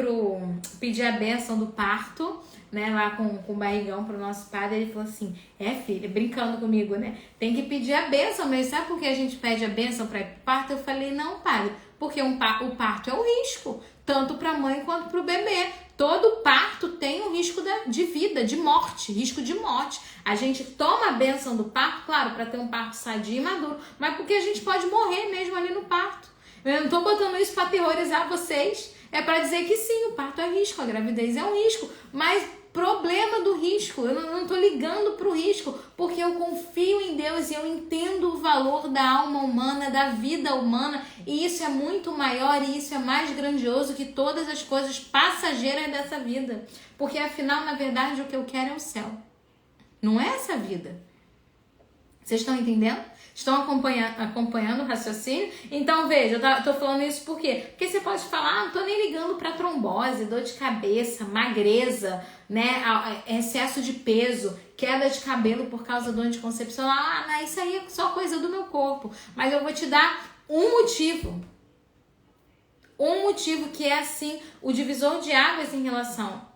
pedir a bênção do parto, né, lá com o barrigão pro nosso padre, ele falou assim, filha, brincando comigo, né, tem que pedir a bênção, mas sabe por que a gente pede a bênção para ir pro parto? Eu falei, não, padre, porque o parto é um risco, tanto para a mãe quanto para o bebê. Todo parto tem um risco de vida, de morte, risco de morte. A gente toma a bênção do parto, claro, para ter um parto sadio e maduro, mas porque a gente pode morrer mesmo ali no parto. Eu não tô botando isso para aterrorizar vocês, é para dizer que sim, o parto é risco, a gravidez é um risco, mas problema do risco, eu não tô ligando pro risco, porque eu confio em Deus e eu entendo o valor da alma humana, da vida humana, e isso é muito maior e isso é mais grandioso que todas as coisas passageiras dessa vida, porque afinal, na verdade, o que eu quero é o céu, não é essa vida. Vocês estão entendendo? Estão acompanhando o raciocínio? Então, veja, eu tô falando isso por quê? Porque você pode falar, não tô nem ligando para trombose, dor de cabeça, magreza, né, excesso de peso, queda de cabelo por causa do anticoncepcional. Não, isso aí é só coisa do meu corpo. Mas eu vou te dar um motivo. Um motivo que é, assim, o divisor de águas em relação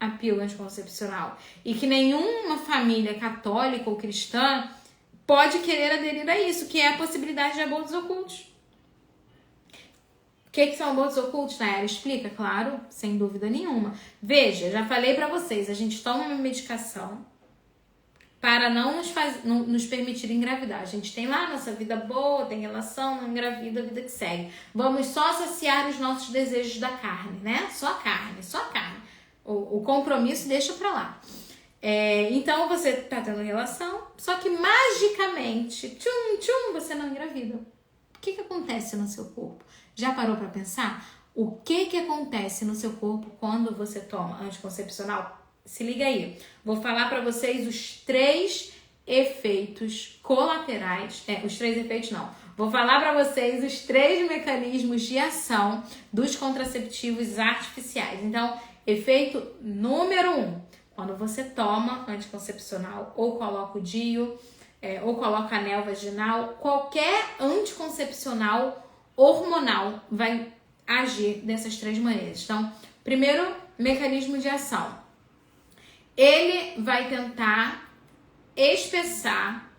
à pílula anticoncepcional. E que nenhuma família católica ou cristã pode querer aderir a isso, que é a possibilidade de abortos ocultos. O que são abortos ocultos, Nayara? Explica, claro, sem dúvida nenhuma. Veja, já falei pra vocês, a gente toma uma medicação para não nos permitir engravidar. A gente tem lá a nossa vida boa, tem relação, não engravida, a vida que segue. Vamos só saciar os nossos desejos da carne, né? Só carne, só carne. O compromisso deixa pra lá. Então você tá tendo relação, só que magicamente, você não engravida. O que acontece no seu corpo? Já parou pra pensar? O que acontece no seu corpo quando você toma anticoncepcional? Se liga aí, vou falar pra vocês os 3 efeitos colaterais, os 3 efeitos não, vou falar pra vocês os 3 mecanismos de ação dos contraceptivos artificiais. Então, efeito número 1, quando você toma anticoncepcional ou coloca o DIU, ou coloca anel vaginal, qualquer anticoncepcional hormonal vai agir dessas 3 maneiras. Então, primeiro mecanismo de ação. Ele vai tentar espessar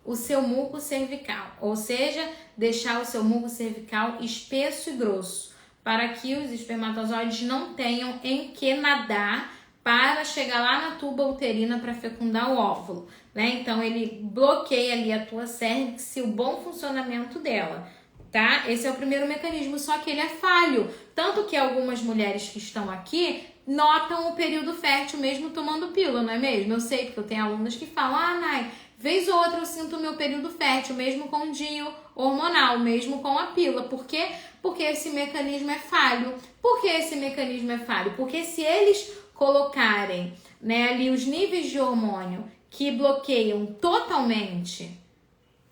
o seu muco cervical, ou seja, deixar o seu muco cervical espesso e grosso, para que os espermatozoides não tenham em que nadar para chegar lá na tuba uterina para fecundar o óvulo, né? Então ele bloqueia ali a tua cérvix e o bom funcionamento dela, tá? Esse é o primeiro mecanismo, só que ele é falho, tanto que algumas mulheres que estão aqui notam o período fértil mesmo tomando pílula, não é mesmo? Eu sei, porque eu tenho alunas que falam, Nay, vez ou outra eu sinto o meu período fértil, mesmo com o DIU hormonal, mesmo com a pílula. Por quê? Porque esse mecanismo é falho. Por que esse mecanismo é falho? Porque se eles colocarem, né, ali os níveis de hormônio que bloqueiam totalmente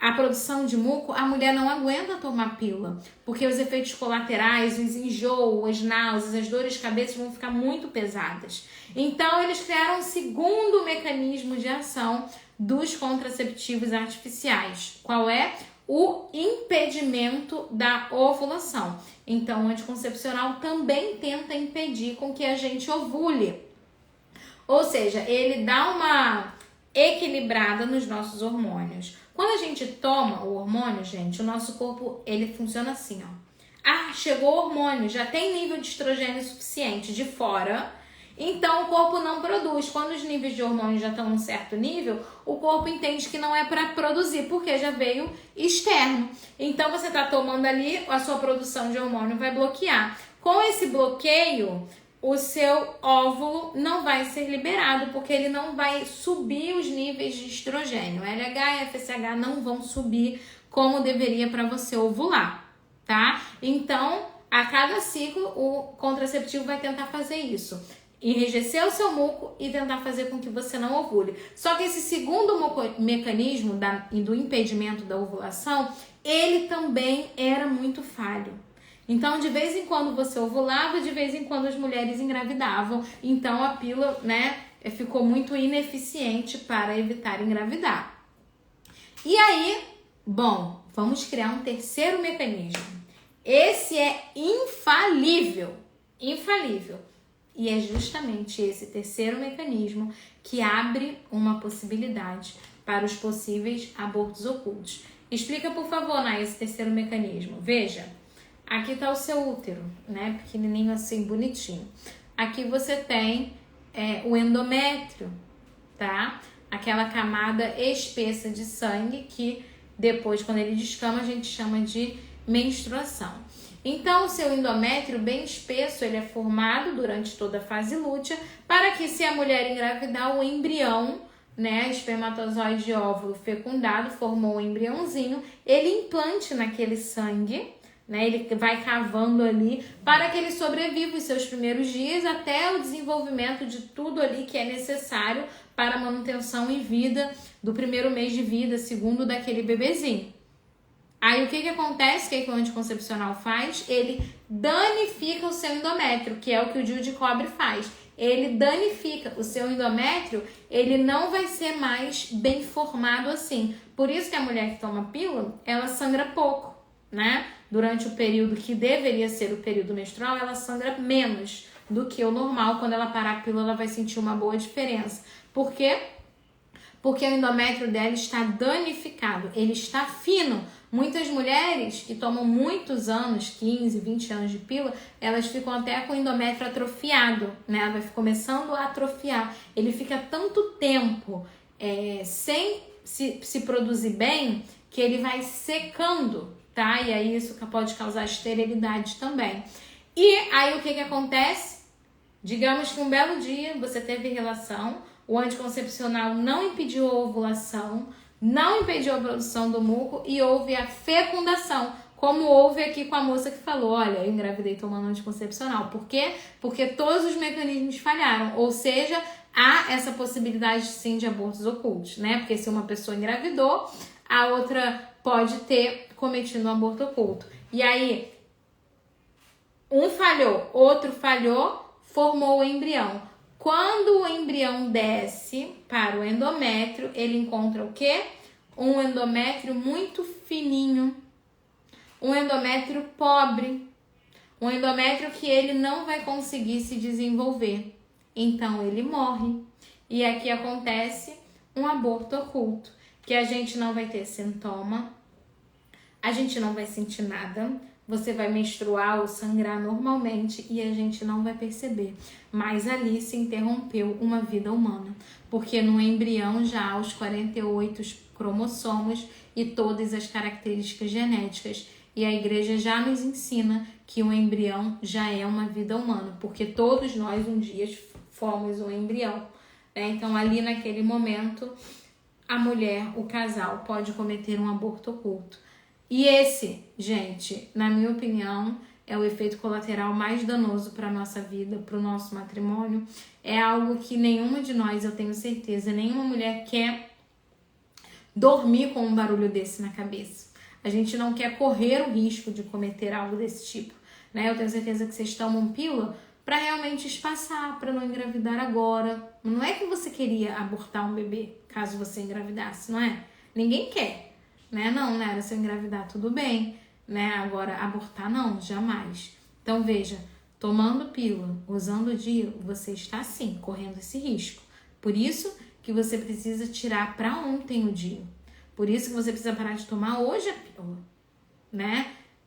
a produção de muco, a mulher não aguenta tomar pílula, porque os efeitos colaterais, os enjoos, as náuseas, as dores de cabeça vão ficar muito pesadas. Então, eles criaram um segundo mecanismo de ação dos contraceptivos artificiais. Qual é? O impedimento da ovulação. Então, o anticoncepcional também tenta impedir com que a gente ovule. Ou seja, ele dá uma equilibrada nos nossos hormônios. Quando a gente toma o hormônio, gente, o nosso corpo, ele funciona assim, ó. Chegou o hormônio, já tem nível de estrogênio suficiente de fora, então o corpo não produz. Quando os níveis de hormônio já estão em um certo nível, o corpo entende que não é para produzir, porque já veio externo. Então você está tomando ali, a sua produção de hormônio vai bloquear. Com esse bloqueio, o seu óvulo não vai ser liberado, porque ele não vai subir os níveis de estrogênio. LH e FSH não vão subir como deveria para você ovular, tá? Então, a cada ciclo, o contraceptivo vai tentar fazer isso. Enrijecer o seu muco e tentar fazer com que você não ovule. Só que esse segundo mecanismo do impedimento da ovulação, ele também era muito falho. Então, de vez em quando você ovulava, de vez em quando as mulheres engravidavam. Então, a pílula, ficou muito ineficiente para evitar engravidar. E aí, bom, vamos criar um terceiro mecanismo. Esse é infalível. Infalível. E é justamente esse terceiro mecanismo que abre uma possibilidade para os possíveis abortos ocultos. Explica, por favor, Nay, esse terceiro mecanismo. Veja. Aqui tá o seu útero, pequenininho assim, bonitinho. Aqui você tem o endométrio, tá? Aquela camada espessa de sangue que depois, quando ele descama, a gente chama de menstruação. Então, o seu endométrio bem espesso, ele é formado durante toda a fase lútea para que, se a mulher engravidar, o embrião, espermatozoide óvulo fecundado, formou um embriãozinho, ele implante naquele sangue, ele vai cavando ali para que ele sobreviva os seus primeiros dias até o desenvolvimento de tudo ali que é necessário para a manutenção e vida do primeiro mês de vida, segundo daquele bebezinho. Aí o que acontece? O que o anticoncepcional faz? Ele danifica o seu endométrio, que é o que o DIU de cobre faz. Ele danifica o seu endométrio, ele não vai ser mais bem formado assim. Por isso que a mulher que toma pílula, ela sangra pouco, Durante o período que deveria ser o período menstrual, ela sangra menos do que o normal. Quando ela parar a pílula, ela vai sentir uma boa diferença. Por quê? Porque o endométrio dela está danificado, ele está fino. Muitas mulheres que tomam muitos anos, 15, 20 anos de pílula, elas ficam até com o endométrio atrofiado, Ela vai começando a atrofiar. Ele fica tanto tempo sem se produzir bem, que ele vai secando, tá? E aí isso pode causar esterilidade também. E aí o que acontece? Digamos que um belo dia você teve relação, o anticoncepcional não impediu a ovulação, não impediu a produção do muco e houve a fecundação, como houve aqui com a moça que falou, olha, eu engravidei tomando anticoncepcional. Por quê? Porque todos os mecanismos falharam, ou seja, há essa possibilidade sim de abortos ocultos, Porque se uma pessoa engravidou, a outra pode ter cometido um aborto oculto. E aí, um falhou, outro falhou, formou o embrião. Quando o embrião desce para o endométrio, ele encontra o quê? Um endométrio muito fininho, um endométrio pobre, um endométrio que ele não vai conseguir se desenvolver. Então, ele morre. E aqui acontece um aborto oculto, que a gente não vai ter sintoma, a gente não vai sentir nada, você vai menstruar ou sangrar normalmente e a gente não vai perceber. Mas ali se interrompeu uma vida humana, porque no embrião já há os 48 cromossomos e todas as características genéticas. E a igreja já nos ensina que o embrião já é uma vida humana, porque todos nós um dia fomos um embrião. Então ali naquele momento, a mulher, o casal, pode cometer um aborto oculto. E esse, gente, na minha opinião, é o efeito colateral mais danoso para a nossa vida, para o nosso matrimônio. É algo que nenhuma de nós, eu tenho certeza, nenhuma mulher quer dormir com um barulho desse na cabeça. A gente não quer correr o risco de cometer algo desse tipo, Eu tenho certeza que vocês tomam pílula para realmente espaçar, para não engravidar agora. Não é que você queria abortar um bebê, caso você engravidasse, não é? Ninguém quer. Não era se eu engravidar, tudo bem, Agora, abortar não, jamais. Então, veja, tomando pílula, usando o DIU, você está sim, correndo esse risco. Por isso que você precisa tirar para ontem o DIU. Por isso que você precisa parar de tomar hoje a pílula,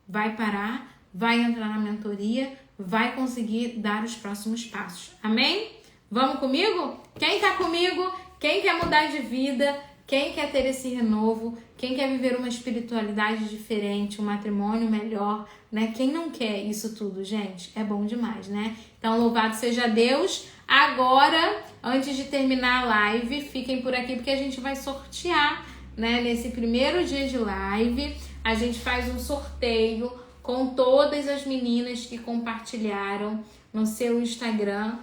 Vai parar, vai entrar na mentoria, vai conseguir dar os próximos passos. Amém? Vamos comigo? Quem tá comigo? Quem quer mudar de vida? Quem quer ter esse renovo, quem quer viver uma espiritualidade diferente, um matrimônio melhor, né? Quem não quer isso tudo, gente? É bom demais, né? Então, louvado seja Deus. Agora, antes de terminar a live, fiquem por aqui porque a gente vai sortear, né? Nesse primeiro dia de live, a gente faz um sorteio com todas as meninas que compartilharam no seu Instagram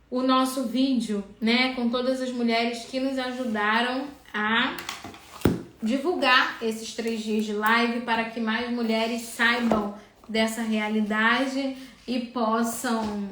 o nosso vídeo, né? Com todas as mulheres que nos ajudaram a divulgar esses 3 dias de live para que mais mulheres saibam dessa realidade e possam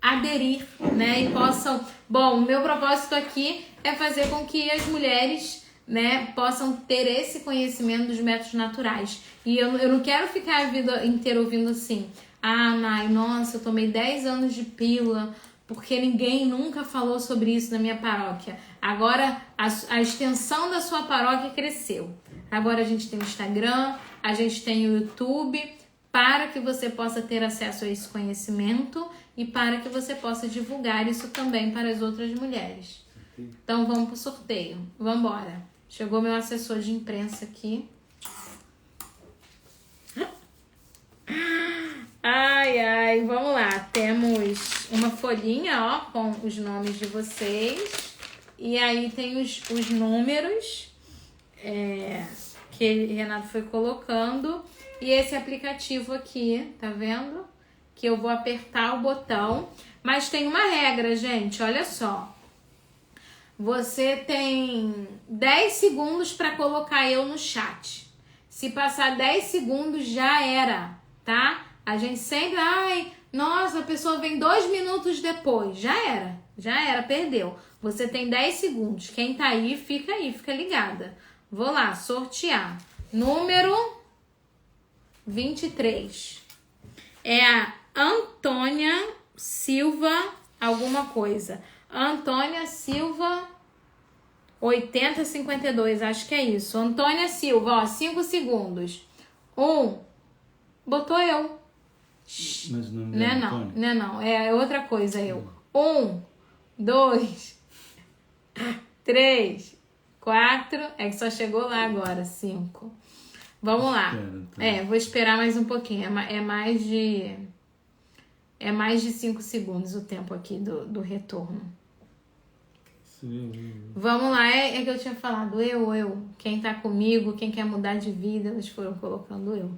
aderir, né? E possam... Bom, o meu propósito aqui é fazer com que as mulheres, né, possam ter esse conhecimento dos métodos naturais. E eu não quero ficar a vida inteira ouvindo assim: ah, Nai, nossa, eu tomei 10 anos de pílula porque ninguém nunca falou sobre isso na minha paróquia. Agora a extensão da sua paróquia cresceu. Agora a gente tem o Instagram, a gente tem o YouTube, para que você possa ter acesso a esse conhecimento e para que você possa divulgar isso também para as outras mulheres. Então vamos pro sorteio. Vamos embora. Chegou meu assessor de imprensa aqui. Ai, ai, vamos lá. Temos uma folhinha, ó, com os nomes de vocês. E aí tem os números que Renato foi colocando. E esse aplicativo aqui, tá vendo? Que eu vou apertar o botão. Mas tem uma regra, gente, olha só. Você tem 10 segundos para colocar eu no chat. Se passar 10 segundos, já era, tá? A gente sempre... Ai, nossa, a pessoa vem 2 minutos depois. Já era, perdeu. Você tem 10 segundos. Quem tá aí, fica ligada. Vou lá, sortear. Número 23. É a Antônia Silva alguma coisa. Antônia Silva 8052, acho que é isso. Antônia Silva, ó, 5 segundos. 1. Botou eu. Mas o nome Não é dela não, Antônia? não é não. É outra coisa eu. 1, 2, 3, 4. É que só chegou lá agora, 5. Vamos lá. Vou esperar mais um pouquinho. É mais de 5 segundos o tempo aqui do retorno. Vamos lá, é que eu tinha falado eu. Quem tá comigo, quem quer mudar de vida, eles foram colocando eu.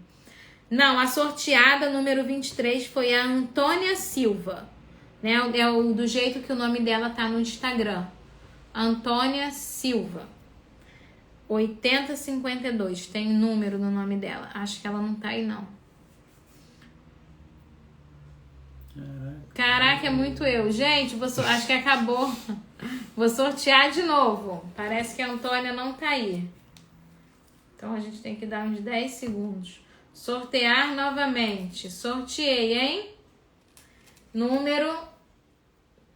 Não, a sorteada número 23 foi a Antônia Silva, né? Do jeito que o nome dela tá no Instagram. Antônia Silva 8052, tem número no nome dela. Acho que ela não tá aí, não. Caraca, é muito eu. Gente, acho que acabou. Vou sortear de novo. Parece que a Antônia não tá aí. Então a gente tem que dar uns 10 segundos. Sortear novamente. Sorteei, hein? Número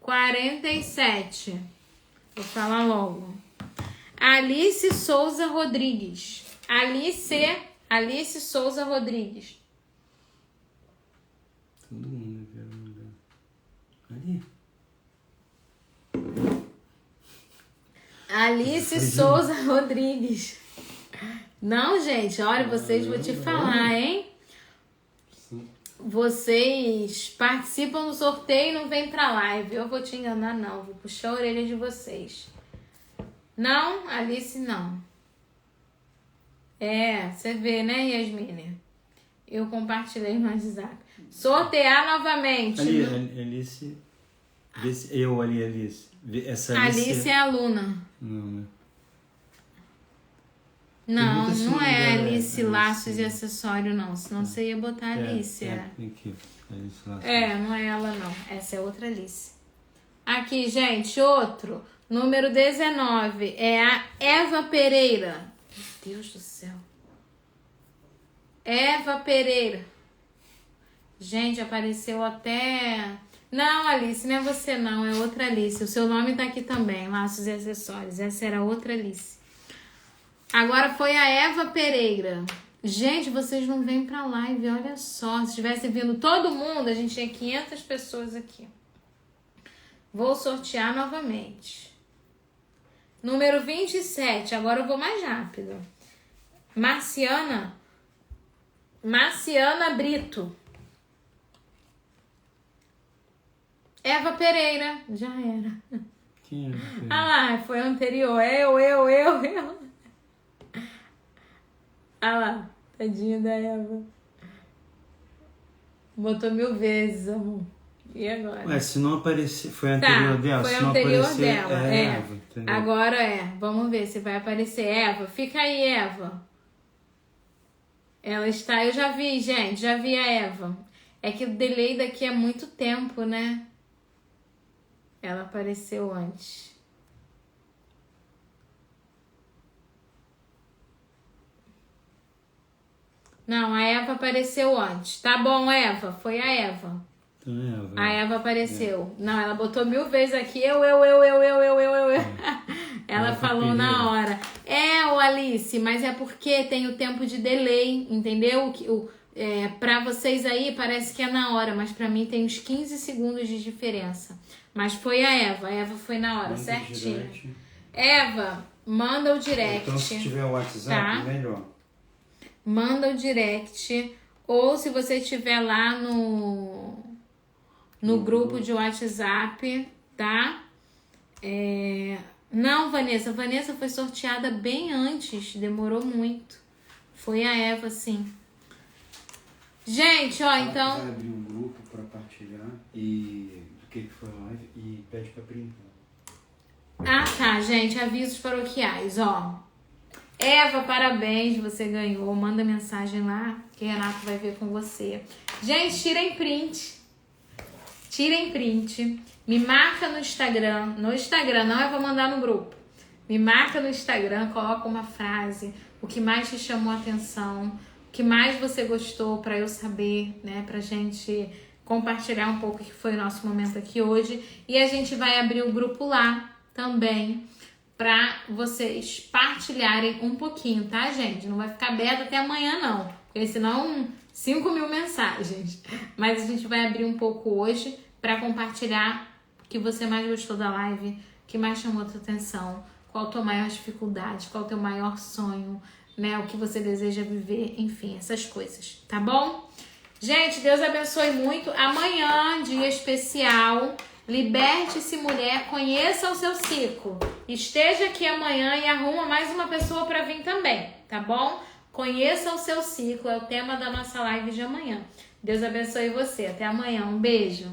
47. Vou falar logo. Alice Souza Rodrigues. Alice Souza Rodrigues. Todo mundo quer mudar. Ali. Alice Souza Rodrigues. Não, gente, olha, vocês, vou te falar, hein? Vocês participam do sorteio e não vêm pra live. Eu vou te enganar, não. Vou puxar a orelha de vocês. Não, Alice, não. Você vê, né, Yasmine? Eu compartilhei no WhatsApp. Sortear novamente. Ali, Alice. Alice. Essa Alice é aluna. Não, né? Não, não é dela, Alice é Laços Alice. e Acessório, não. Senão você ia botar Alice. Aqui. Alice Laços. Não é ela, não. Essa é outra Alice. Aqui, gente, outro. Número 19 é a Eva Pereira. Meu Deus do céu. Eva Pereira. Gente, apareceu até... Não, Alice, não é você não, é outra Alice. O seu nome tá aqui também, Laços e Acessórios. Essa era outra Alice. Agora foi a Eva Pereira. Gente, vocês não vêm pra live, olha só. Se tivesse vindo todo mundo, a gente tinha 500 pessoas aqui. Vou sortear novamente. Número 27. Agora eu vou mais rápido. Marciana Brito. Eva Pereira. Já era. Quem é? Ah lá, foi anterior. Eu. Ah lá, tadinha da Eva. Botou 1000 vezes, amor. E agora? Ué, se não aparecer... Foi anterior dela? Foi se não anterior aparecer, dela. é Eva, entendeu? Agora vamos ver se vai aparecer. Eva, fica aí, Eva. Ela está... Eu já vi, gente. Já vi a Eva. É que o delay daqui é muito tempo, né? Ela apareceu antes. Não, a Eva apareceu antes. Tá bom, Eva. Foi a Eva. Então é Eva. A Eva apareceu. Não, ela botou 1000 vezes aqui. Eu. Ela falou na hora. Ô Alice, mas é porque tem o tempo de delay, entendeu? Pra vocês aí parece que é na hora, mas pra mim tem uns 15 segundos de diferença. Mas foi a Eva foi na hora, Manda certinho. direct. Eva, manda o direct. Então se tiver o WhatsApp, Tá. melhor. Manda o direct. Ou se você estiver lá no grupo de WhatsApp, tá? Não, Vanessa. Vanessa foi sorteada bem antes. Demorou muito. Foi a Eva, sim. Gente, ó, então... Vai abrir um grupo pra partilhar e do que foi a live e pede pra printar. Ah, tá, gente. Avisos paroquiais, ó. Eva, parabéns, você ganhou. Manda mensagem lá que o Renato vai ver com você. Gente, tirem print. Tirem print. Me marca no Instagram. No Instagram, não é pra mandar no grupo. Me marca no Instagram, coloca uma frase. O que mais te chamou a atenção. O que mais você gostou pra eu saber, né? Pra gente compartilhar um pouco o que foi o nosso momento aqui hoje. E a gente vai abrir o grupo lá também, pra vocês partilharem um pouquinho, tá, gente? Não vai ficar aberto até amanhã, não. Porque senão 5.000 mensagens. Mas a gente vai abrir um pouco hoje pra compartilhar o que você mais gostou da live, o que mais chamou a sua atenção, qual a tua maior dificuldade, qual o teu maior sonho, né? O que você deseja viver, enfim, essas coisas, tá bom? Gente, Deus abençoe muito. Amanhã, dia especial. Liberte-se, mulher, conheça o seu ciclo. Esteja aqui amanhã e arruma mais uma pessoa para vir também, tá bom? Conheça o seu ciclo, é o tema da nossa live de amanhã. Deus abençoe você. Até amanhã. Um beijo.